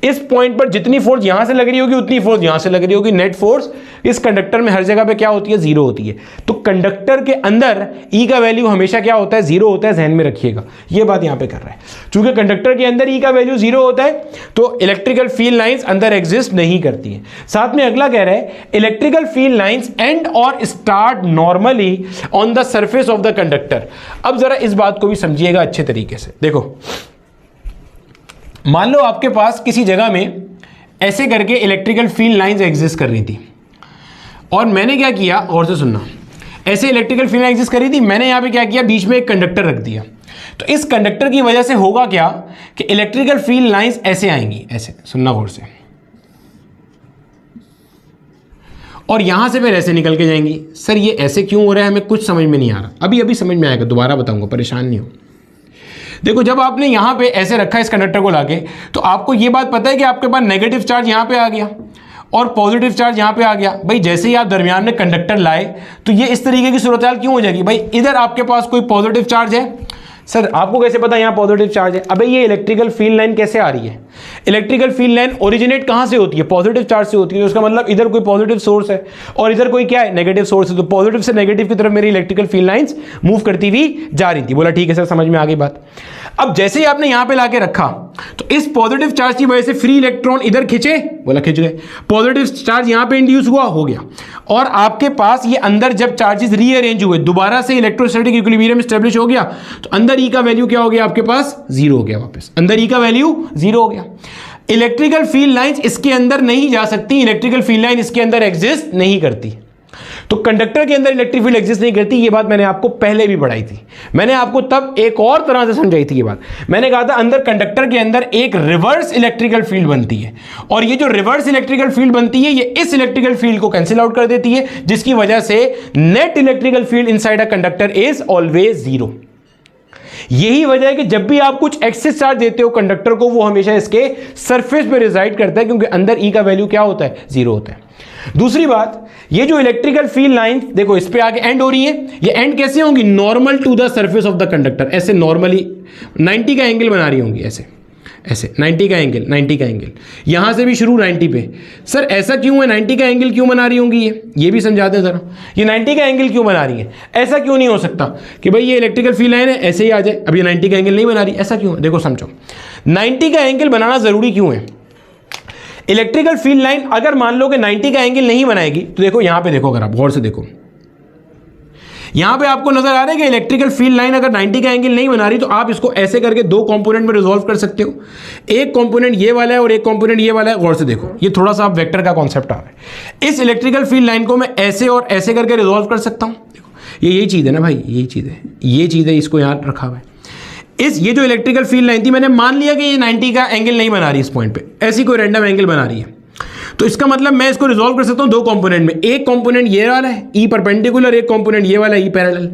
इस पॉइंट पर जितनी फोर्स यहां से लग रही होगी उतनी फोर्स यहां से लग रही होगी। नेट फोर्स इस कंडक्टर में हर जगह पे क्या होती है, जीरो होती है। तो कंडक्टर के अंदर ई का वैल्यू हमेशा क्या होता है, जीरो होता है। ध्यान में रखिएगा ये बात यहां पे कर रहा है, क्योंकि कंडक्टर के अंदर ई का वैल्यू जीरो होता है तो इलेक्ट्रिकल फील्ड लाइंस अंदर एग्जिस्ट नहीं करती है। साथ में अगला कह रहा है इलेक्ट्रिकल फील्ड लाइंस एंड और start normally on the surface of the conductor. अब जरा इस बात को भी समझिएगा अच्छे तरीके से। देखो मान लो आपके पास किसी जगह में ऐसे करके इलेक्ट्रिकल फील्ड लाइंस एग्जिस्ट कर रही थी और मैंने क्या किया, और से सुनना, ऐसे इलेक्ट्रिकल फील्ड एग्जिस्ट कर रही थी, मैंने यहां पे क्या किया, बीच में एक कंडक्टर रख दिया। तो इस कंडक्टर की वजह से होगा क्या कि इलेक्ट्रिकल फील्ड लाइंस ऐसे आएंगी, ऐसे सुनना गौर से, और यहां से फिर ऐसे निकल के जाएंगी। सर ये ऐसे क्यों हो रहा है, हमें कुछ समझ में नहीं आ रहा, अभी अभी समझ में आएगा, दोबारा बताऊंगा, परेशान नहीं हो। देखो जब आपने यहां पे ऐसे रखा इस कंडक्टर को लाके, तो आपको ये बात पता है कि आपके पास नेगेटिव चार्ज यहां पे आ गया और पॉजिटिव चार्ज यहां पे आ गया। भाई जैसे ही आप दरमियान में कंडक्टर लाए तो ये इस तरीके की सूरत हाल क्यों हो जाएगी, भाई इधर आपके पास कोई पॉजिटिव चार्ज है। सर आपको कैसे पता यहां पॉजिटिव चार्ज है, अबे ये इलेक्ट्रिकल फील्ड लाइन कैसे आ रही है, इलेक्ट्रिकल फील्ड लाइन ओरिजिनेट कहां से होती है, पॉजिटिव चार्ज से होती है। तो उसका मतलब इधर कोई पॉजिटिव सोर्स है और इधर कोई क्या है, नेगेटिव सोर्स है। तो पॉजिटिव से नेगेटिव की तरफ मेरी इलेक्ट्रिकल फील्ड लाइंस मूव करती हुई जा रही थी। बोला ठीक है सर, समझ में आ गई बात। अब जैसे ही आपने यहां पे लाके रखा तो इस पॉजिटिव चार्ज की वजह से फ्री इलेक्ट्रॉन इधर खिंचे, बोला खिंच गए, पॉजिटिव चार्ज यहां पे इंड्यूस हुआ, हो गया, और आपके पास ये अंदर जब चार्जेस रीअरेंज हुए, दोबारा से इलेक्ट्रोस्टैटिक इक्विलिब्रियम एस्टैब्लिश हो गया, तो अंदर ई का वैल्यू क्या हो गया, आपके पास जीरो हो गया, वापस अंदर ई का वैल्यू जीरो हो गया। इलेक्ट्रिकल फील्ड लाइंस इसके अंदर नहीं जा सकती, इलेक्ट्रिकल फील्ड लाइन इसके अंदर एग्जिस्ट नहीं करती। तो कंडक्टर के अंदर इलेक्ट्रिक फील्ड एग्जिस्ट नहीं करती, ये बात मैंने आपको पहले भी पढ़ाई थी। मैंने आपको तब एक और तरह से समझाई थी ये बात। मैंने कहा था अंदर कंडक्टर के अंदर एक रिवर्स इलेक्ट्रिकल फील्ड बनती है, और ये जो रिवर्स इलेक्ट्रिकल फील्ड बनती है ये इस इलेक्ट्रिकल फील्ड को कैंसिल आउट कर देती है, जिसकी वजह से net electrical field inside a conductor is always zero. यही वजह है कि जब भी आप कुछ एक्सेस चार्ज देते हो कंडक्टर को, वो हमेशा इसके सरफेस पे रिजाइड करता है, क्योंकि अंदर ई का वैल्यू क्या होता है, जीरो होता है। दूसरी बात, ये जो इलेक्ट्रिकल फील्ड लाइन देखो इस पे आगे एंड हो रही है, ये एंड कैसे होंगी, normal to the surface of the conductor, ऐसे नॉर्मली 90 का एंगल बना रही होंगी, ऐसे ऐसे 90 का एंगल, 90 का एंगल, यहां से भी शुरू 90 पे। सर ऐसा क्यों है, 90 का एंगल क्यों बना रही होंगी, ये भी समझाते हैं जरा, ये 90 का एंगल क्यों बना रही है। ऐसा क्यों नहीं हो सकता कि भाई ये इलेक्ट्रिकल फील्ड लाइन है ऐसे ही आ जाए, अब ये 90 का एंगल नहीं बना रही, ऐसा क्यों है, देखो समझो 90 का एंगल बनाना जरूरी क्यों है। इलेक्ट्रिकल फील्ड लाइन अगर मान लो कि 90 का एंगल नहीं बनाएगी, तो देखो यहां पे देखो, अगर आप गौर से देखो यहां पे आपको नजर आ रहा है कि इलेक्ट्रिकल फील्ड लाइन अगर 90 का एंगल नहीं बना रही, तो आप इसको ऐसे करके दो कंपोनेंट में रिजॉल्व कर सकते हो। एक कंपोनेंट ये वाला है और एक कंपोनेंट ये वाला है। गौर से देखो, ये थोड़ा सा आप वेक्टर का कॉन्सेप्ट आ रहा है। इस इलेक्ट्रिकल फील्ड लाइन को मैं ऐसे और ऐसे करके रिजॉल्व कर सकता हूं। देखो यही चीज है ना भाई, यही चीज है, ये चीज है, इसको यहां रखा हुआ है। ये जो इलेक्ट्रिकल फील्ड लाइन थी, मैंने मान लिया कि ये 90 का एंगल नहीं बना रही इस पॉइंट पे, ऐसी कोई रैंडम एंगल बना रही है, तो इसका मतलब मैं इसको रिजॉल्व कर सकता हूं दो कंपोनेंट में। एक कंपोनेंट ये वाला है ई परपेंडिकुलर, एक कंपोनेंट ये वाला ई पैरेलल।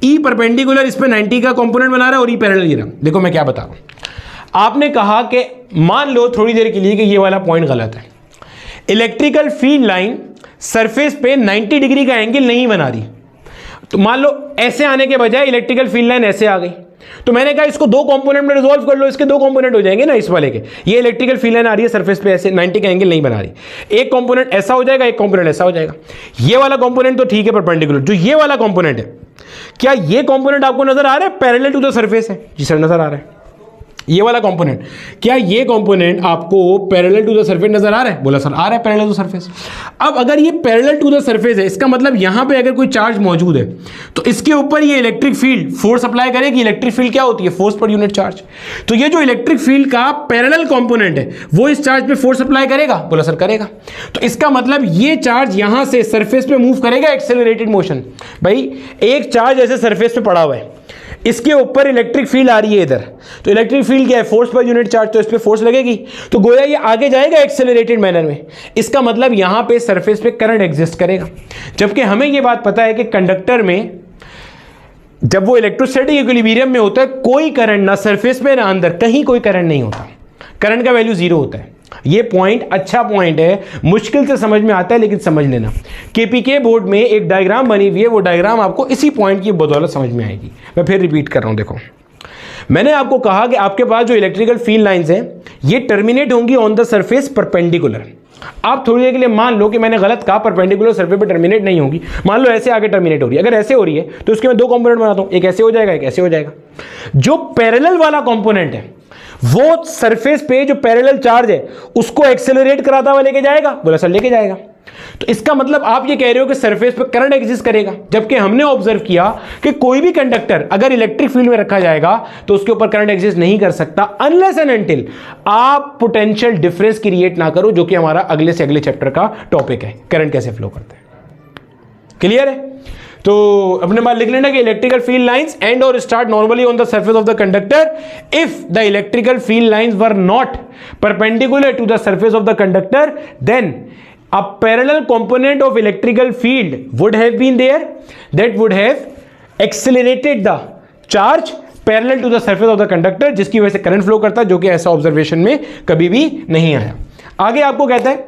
ई परपेंडिकुलर इस पे 90 का कंपोनेंट बना रहा है और ई पैरेलल ये रहा। देखो मैं क्या बता रहा हूं, आपने कहा कि मान लो थोड़ी देर के लिए कि ये वाला पॉइंट गलत है, इलेक्ट्रिकल फील्ड लाइन सरफेस पे 90 डिग्री का एंगल नहीं बना रही, तो मान लो ऐसे आने के बजाय इलेक्ट्रिकल फील्ड लाइन ऐसे आ गई, तो मैंने कहा इसको दो कंपोनेंट में रिजॉल्व कर लो, इसके दो कंपोनेंट हो जाएंगे ना इस वाले के। ये इलेक्ट्रिकल फील्ड लाइन आ रही है सरफेस पे ऐसे 90 का एंगल नहीं बना रही, एक कंपोनेंट ऐसा हो जाएगा, एक कंपोनेंट ऐसा हो जाएगा। ये वाला कंपोनेंट तो ठीक है परपेंडिकुलर, जो ये वाला कंपोनेंट है, क्या ये कंपोनेंट आपको नजर आ रहा है पैरेलल टू द सरफेस है? जी सर नजर आ रहा है। ये वाला कंपोनेंट, क्या ये कंपोनेंट आपको पैरेलल टू द सरफेस नजर आ रहा है? बोला सर आ रहा है पैरेलल टू सरफेस। अब अगर ये पैरेलल टू द सरफेस है, इसका मतलब यहां पे अगर कोई चार्ज मौजूद है तो इसके ऊपर ये इलेक्ट्रिक फील्ड फोर्स अप्लाई करेगी। इलेक्ट्रिक फील्ड क्या होती है? Force per unit charge. तो ये जो इलेक्ट्रिक फील्ड का पैरेलल कंपोनेंट है वो इस चार्ज पे फोर्स अप्लाई करेगा? बोला सर करेगा। तो इसका मतलब ये चार्ज यहां से सरफेस पे मूव करेगा, एक्सेलरेटेड मोशन। भाई एक चार्ज ऐसे सरफेस पे पड़ा हुआ है, इसके ऊपर इलेक्ट्रिक फील्ड आ रही है इधर, तो इलेक्ट्रिक फील्ड क्या है? फोर्स पर यूनिट चार्ज, तो इस पे फोर्स लगेगी, तो गोया ये आगे जाएगा एक्सेलरेटेड मैनर में। इसका मतलब यहां पे सरफेस पे करंट एग्जिस्ट करेगा। जबकि हमें ये बात पता है कि कंडक्टर में जब वो इलेक्ट्रोस्टैटिक इक्विलिब्रियम में होता है, कोई करंट ना सरफेस पे ना अंदर, कहीं कोई करंट नहीं होता, करंट का वैल्यू जीरो होता है। ये पॉइंट अच्छा पॉइंट है, मुश्किल से समझ में आता है लेकिन समझ लेना। केपीके बोर्ड में एक डायग्राम बनी हुई है, वो डायग्राम आपको इसी पॉइंट की बदौलत समझ में आएगी। मैं फिर रिपीट कर रहा हूं, देखो मैंने आपको कहा कि आपके पास जो इलेक्ट्रिकल फील्ड लाइंस हैं ये टर्मिनेट होंगी ऑन द सरफेस परपेंडिकुलर। आप थोड़ी देर के लिए मान लो कि मैंने गलत कहा, परपेंडिकुलर सरफेस पे टर्मिनेट नहीं होगी, मान लो ऐसे आगे टर्मिनेट हो रही है। अगर ऐसे हो रही है तो उसके मैं दो कंपोनेंट बनाता हूं, एक ऐसे हो जाएगा, एक ऐसे हो जाएगा। जो पैरेलल वाला कंपोनेंट है वो सरफेस पे जो पैरेलल चार्ज है उसको एक्सेलरेट कराता हुआ लेके जाएगा। बोला सर लेके जाएगा। तो इसका मतलब आप ये कह रहे हो कि सरफेस पे करंट एग्जिस्ट करेगा, जबकि हमने ऑब्जर्व किया कि कोई भी कंडक्टर अगर इलेक्ट्रिक फील्ड में रखा जाएगा तो उसके ऊपर करंट एग्जिस्ट नहीं कर सकता अनलेस एंड अनटिल आप पोटेंशियल डिफरेंस क्रिएट ना करो, जो कि हमारा अगले से अगले चैप्टर का टॉपिक है, करंट कैसे फ्लो करते हैं। क्लियर है? तो अपने बात लिख लेना कि इलेक्ट्रिकल फील्ड लाइंस एंड और start normally on the surface of the conductor if the electrical field lines were not perpendicular to the surface of the conductor, then a parallel component of electrical field would have been there that would have accelerated the charge parallel to the surface of the conductor, जिसकी वजह से current flow करता है, जो कि ऐसा observation में कभी भी नहीं आया। आगे आपको कहता है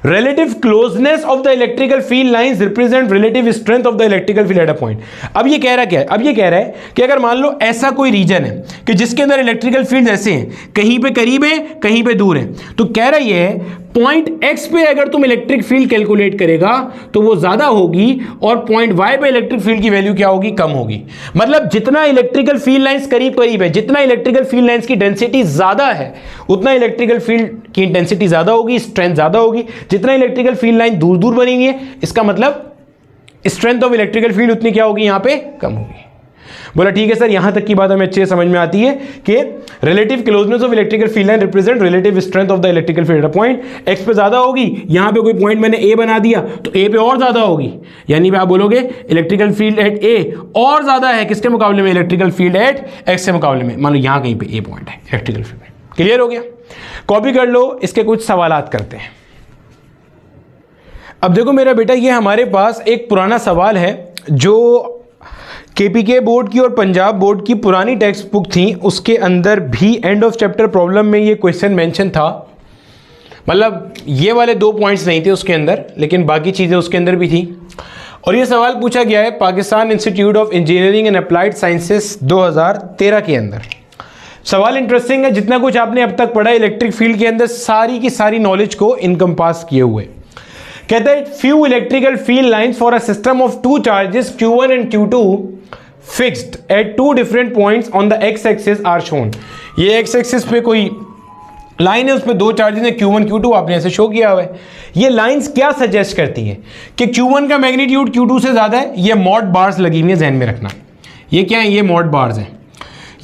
relative closeness of the electrical field lines represent relative strength of the electrical field at a point। अब ये कह रहा क्या है? अब ये कह रहा है कि अगर मान लो ऐसा कोई रीजन है कि जिसके अंदर इलेक्ट्रिकल फील्ड ऐसे हैं, कहीं पे करीब है कहीं पे दूर है, तो कह रहा ये है पॉइंट x पे अगर तुम इलेक्ट्रिक फील्ड कैलकुलेट करेगा तो वो ज्यादा होगी और पॉइंट y पे इलेक्ट्रिक फील्ड की वैल्यू क्या होगी? कम होगी। मतलब जितना इलेक्ट्रिकल फील्ड लाइंस करीब करीब है, जितना इलेक्ट्रिकल फील्ड लाइंस की डेंसिटी ज्यादा है, उतना इलेक्ट्रिकल फील्ड की इंटेंसिटी ज्यादा होगी, स्ट्रेंथ ज्यादा होगी। जितना इलेक्ट्रिकल फील्ड लाइन दूर दूर बनी हुई है, इसका मतलब स्ट्रेंथ ऑफ इलेक्ट्रिकल फील्ड उतनी क्या होगी? यहां पे कम होगी। बोला ठीक है सर, यहां तक की बात हमें अच्छे से समझ में आती है कि relative closeness of electrical field line represent relative strength of the electrical field at a point. X पे ज्यादा होगी, यहां पे कोई पॉइंट मैंने ए बना दिया तो ए पे और ज्यादा होगी, यानी आप बोलोगे इलेक्ट्रिकल फील्ड एट ए और ज्यादा है किसके मुकाबले में, इलेक्ट्रिकल फील्ड एट एक्स के मुकाबले में। मान लो यहां कहीं पे ए पॉइंट है इलेक्ट्रिकल फील्ड में। क्लियर हो गया? कॉपी कर लो, इसके कुछ सवालात करते हैं। अब देखो मेरा बेटा, ये हमारे पास एक पुराना सवाल है जो केपीके बोर्ड की और पंजाब बोर्ड की पुरानी टेक्स्ट बुक थी, उसके अंदर भी एंड ऑफ चैप्टर प्रॉब्लम में ये क्वेश्चन मेंशन था। मतलब ये वाले 2 पॉइंट्स नहीं थे उसके अंदर, लेकिन बाकी चीज़ें उसके अंदर भी थी। और ये सवाल पूछा गया है Pakistan institute of engineering and applied sciences 2013 के अंदर। सवाल इंटरेस्टिंग है, जितना कुछ आपने अब तक पढ़ा इलेक्ट्रिक फील्ड के अंदर सारी की सारी नॉलेज को इनकम्पास किए हुए। कहता है few electrical field lines for a system of 2 charges Q1 and Q2 fixed at 2 different points on the x axis are shown. ये एक्स एक्सिस पे कोई लाइन है, उसमें 2 चार्जेस हैं Q1 Q2, आपने ऐसे शो किया हुआ है। ये लाइंस क्या सजेस्ट करती है कि Q1 का मैग्नीट्यूड Q2 से ज्यादा है। ये मॉड बार्स लगी हुई है, ध्यान में रखना। ये क्या है, ये मॉड बार्स हैं।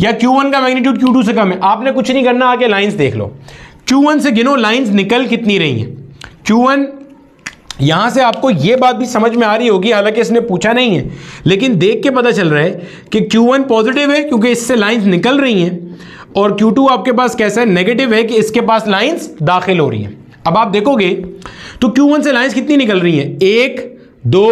या Q1 का मैग्नीट्यूड Q2 से कम है। आपने कुछ नहीं करना, आगे लाइंस देख लो। Q1 से गिनो लाइंस निकल कितनी रही हैं। Q1 यहां से आपको यह बात भी समझ में आ रही होगी, हालांकि इसने पूछा नहीं है, लेकिन देख के पता चल रहा है कि Q1 पॉजिटिव है क्योंकि इससे लाइंस निकल रही हैं, और Q2 आपके पास कैसा है, नेगेटिव है कि इसके पास लाइंस दाखिल हो रही हैं। अब आप देखोगे तो Q1 से लाइंस कितनी निकल रही हैं, 1 2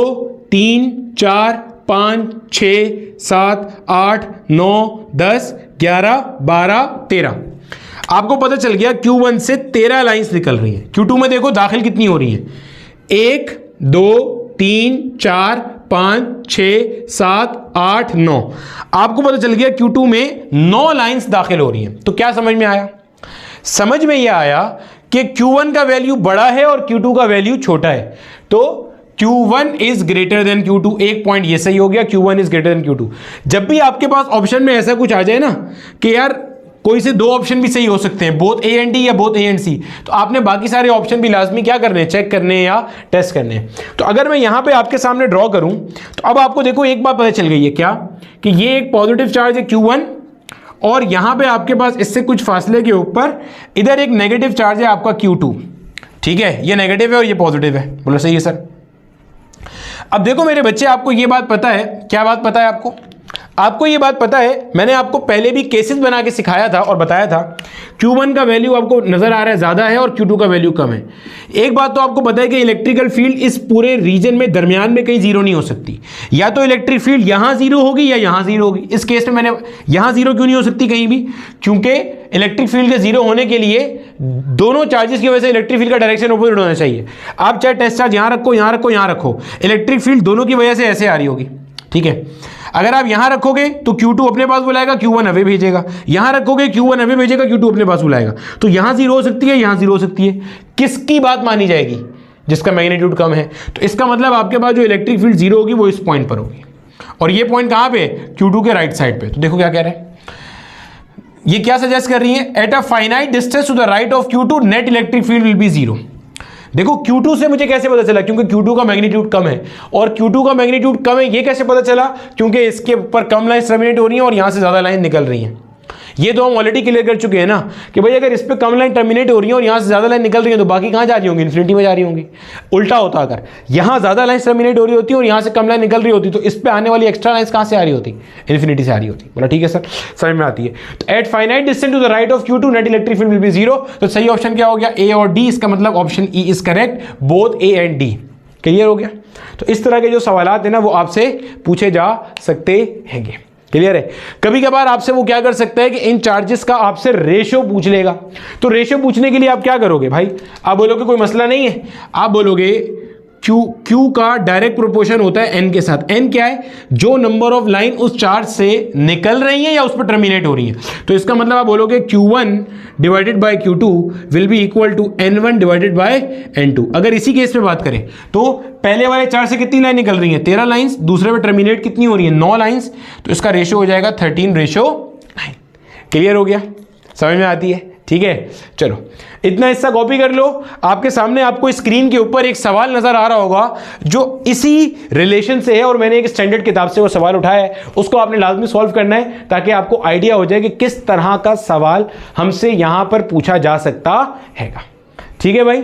3 4 5 6 7 8 9 10 11 12 13। आपको पता चल गया Q1 से 13 लाइंस निकल रही हैं। Q2 में देखो दाखिल कितनी हो रही हैं, 1 2 3 4 5 6 7 8 9। आपको पता चल गया Q2 में 9 लाइंस दाखिल हो रही हैं। तो क्या समझ में आया? समझ में यह आया कि Q1 का वैल्यू बड़ा है और Q2 का वैल्यू छोटा है, तो Q1 is greater than Q2। एक पॉइंट ये सही हो गया, Q1 is greater than Q2। जब भी आपके पास ऑप्शन में ऐसा कुछ आ जाए ना कि यार कोई से 2 ऑप्शन भी सही हो सकते हैं, बोथ ए एंड डी या बोथ ए एंड सी, तो आपने बाकी सारे ऑप्शन भी लाजमी क्या करने हैं, चेक करने हैं या टेस्ट करने हैं। तो अगर मैं यहां पे आपके सामने ड्रॉ करूं तो अब आपको देखो एक बात पता चल गई है, क्या कि ये एक पॉजिटिव चार्ज है Q1, और यहां पे आपके पास इससे कुछ फासले के ऊपर इधर एक नेगेटिव चार्ज है आपका Q2। ठीक है, ये नेगेटिव है और ये पॉजिटिव है। बोलो सही है सर। अब देखो मेरे बच्चे, आपको ये बात पता है, क्या बात पता है आपको? आपको ये बात पता है, मैंने आपको पहले भी केसेस बना के सिखाया था और बताया था Q1 का वैल्यू आपको नजर आ रहा है ज्यादा है और Q2 का वैल्यू कम है। एक बात तो आपको पता है कि इलेक्ट्रिकल फील्ड इस पूरे रीजन में दरमियान में कहीं जीरो नहीं हो सकती। या तो इलेक्ट्रिक फील्ड यहां जीरो होगी या यहां जीरो होगी। इस केस में मैंने यहां जीरो क्यों नहीं हो सकती कहीं भी, क्योंकि इलेक्ट्रिक फील्ड के जीरो होने के लिए दोनों चार्जेस की वजह से इलेक्ट्रिक फील्ड का डायरेक्शन अपोजिट होना चाहिए। आप चाहे टेस्ट चार्ज यहां रखो, यहां रखो, यहां रखो, इलेक्ट्रिक फील्ड दोनों की वजह से ऐसे आ रही होगी। ठीक है, अगर आप यहां रखोगे तो Q2 अपने पास बुलाएगा, Q1 अवे भेजेगा, यहां रखोगे Q1 अवे भेजेगा, Q2 अपने पास बुलाएगा। तो यहां जीरो हो सकती है, यहां जीरो हो सकती है। किसकी बात मानी जाएगी? जिसका मैग्नीट्यूड कम है। तो इसका मतलब आपके पास जो इलेक्ट्रिक फील्ड जीरो होगी वो इस पॉइंट पर होगी, और ये पॉइंट कहां पे? Q2 के राइट साइड पे। तो देखो क्या कह रहे हैं, ये क्या सजेस्ट कर रही है, at a finite distance to the right of Q2 net electric field will be zero. देखो Q2 से मुझे कैसे पता चला, क्योंकि Q2 का मैग्नीट्यूड कम है, और Q2 का मैग्नीट्यूड कम है ये कैसे पता चला, क्योंकि इसके ऊपर कम लाइन टर्मिनेट हो रही है और यहां से ज्यादा लाइन निकल रही है। ये तो हम ऑलरेडी क्लियर कर चुके हैं ना कि भाई अगर इस पे कम लाइन टर्मिनेट हो रही है और यहां से ज्यादा लाइन निकल रही है तो बाकी कहां जा रही होंगी, इन्फिनिटी में जा रही होंगी। उल्टा होता, अगर यहां ज्यादा लाइन टर्मिनेट हो रही होती और यहां से कम लाइन निकल रही होती तो इस पे आने वाली एक्स्ट्रा लाइन कहां से आ रही होती, इन्फिनिटी से आ रही होती। बोला ठीक है सर, समझ में आती है। तो at finite distance to the right of Q2 net electric field will be zero. तो सही ऑप्शन क्या हो गया, ए और डी। इसका मतलब option E is correct, both A and D. Clear हो गया? तो इस तरह के जो सवालात है ना वो आपसे पूछे जा सकते हैं। क्लियर है? कभी कभार आपसे वो क्या कर सकता है कि इन चार्जेस का आपसे रेशियो पूछ लेगा। तो रेशियो पूछने के लिए आप क्या करोगे भाई, आप बोलोगे कोई मसला नहीं है, आप बोलोगे Q का डायरेक्ट प्रोपोर्शन होता है N के साथ। N क्या है, जो नंबर ऑफ लाइन उस चार्ज से निकल रही है या उस पर टर्मिनेट हो रही है। तो इसका मतलब आप बोलोगे Q1 divided by Q2 will be equal to N1 divided by N2। अगर इसी केस में बात करें तो पहले वाले चार्ज से कितनी लाइन निकल रही है, 13 लाइंस, दूसरे पे टर्मिनेट कितनी हो रही है, 9 लाइंस। तो इसका रेशियो हो जाएगा 13:9। क्लियर हो गया? समझ में आती है? ठीक है, चलो इतना हिस्सा कॉपी कर लो। आपके सामने आपको स्क्रीन के ऊपर एक सवाल नजर आ रहा होगा जो इसी रिलेशन से है और मैंने एक स्टैंडर्ड किताब से वो सवाल उठाया है, उसको आपने लाजमी सॉल्व करना है ताकि आपको आइडिया हो जाए कि किस तरह का सवाल हमसे यहां पर पूछा जा सकता हैगा। ठीक है भाई,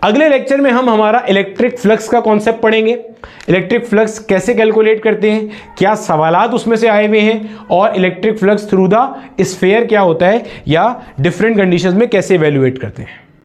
अगले लेक्चर में हम हमारा इलेक्ट्रिक फ्लक्स का कॉन्सेप्ट पढ़ेंगे। इलेक्ट्रिक फ्लक्स कैसे कैलकुलेट करते हैं, क्या सवालात उसमें से आए हुए हैं, और electric flux through the sphere क्या होता है या डिफरेंट कंडीशंस में कैसे इवैल्यूएट करते हैं।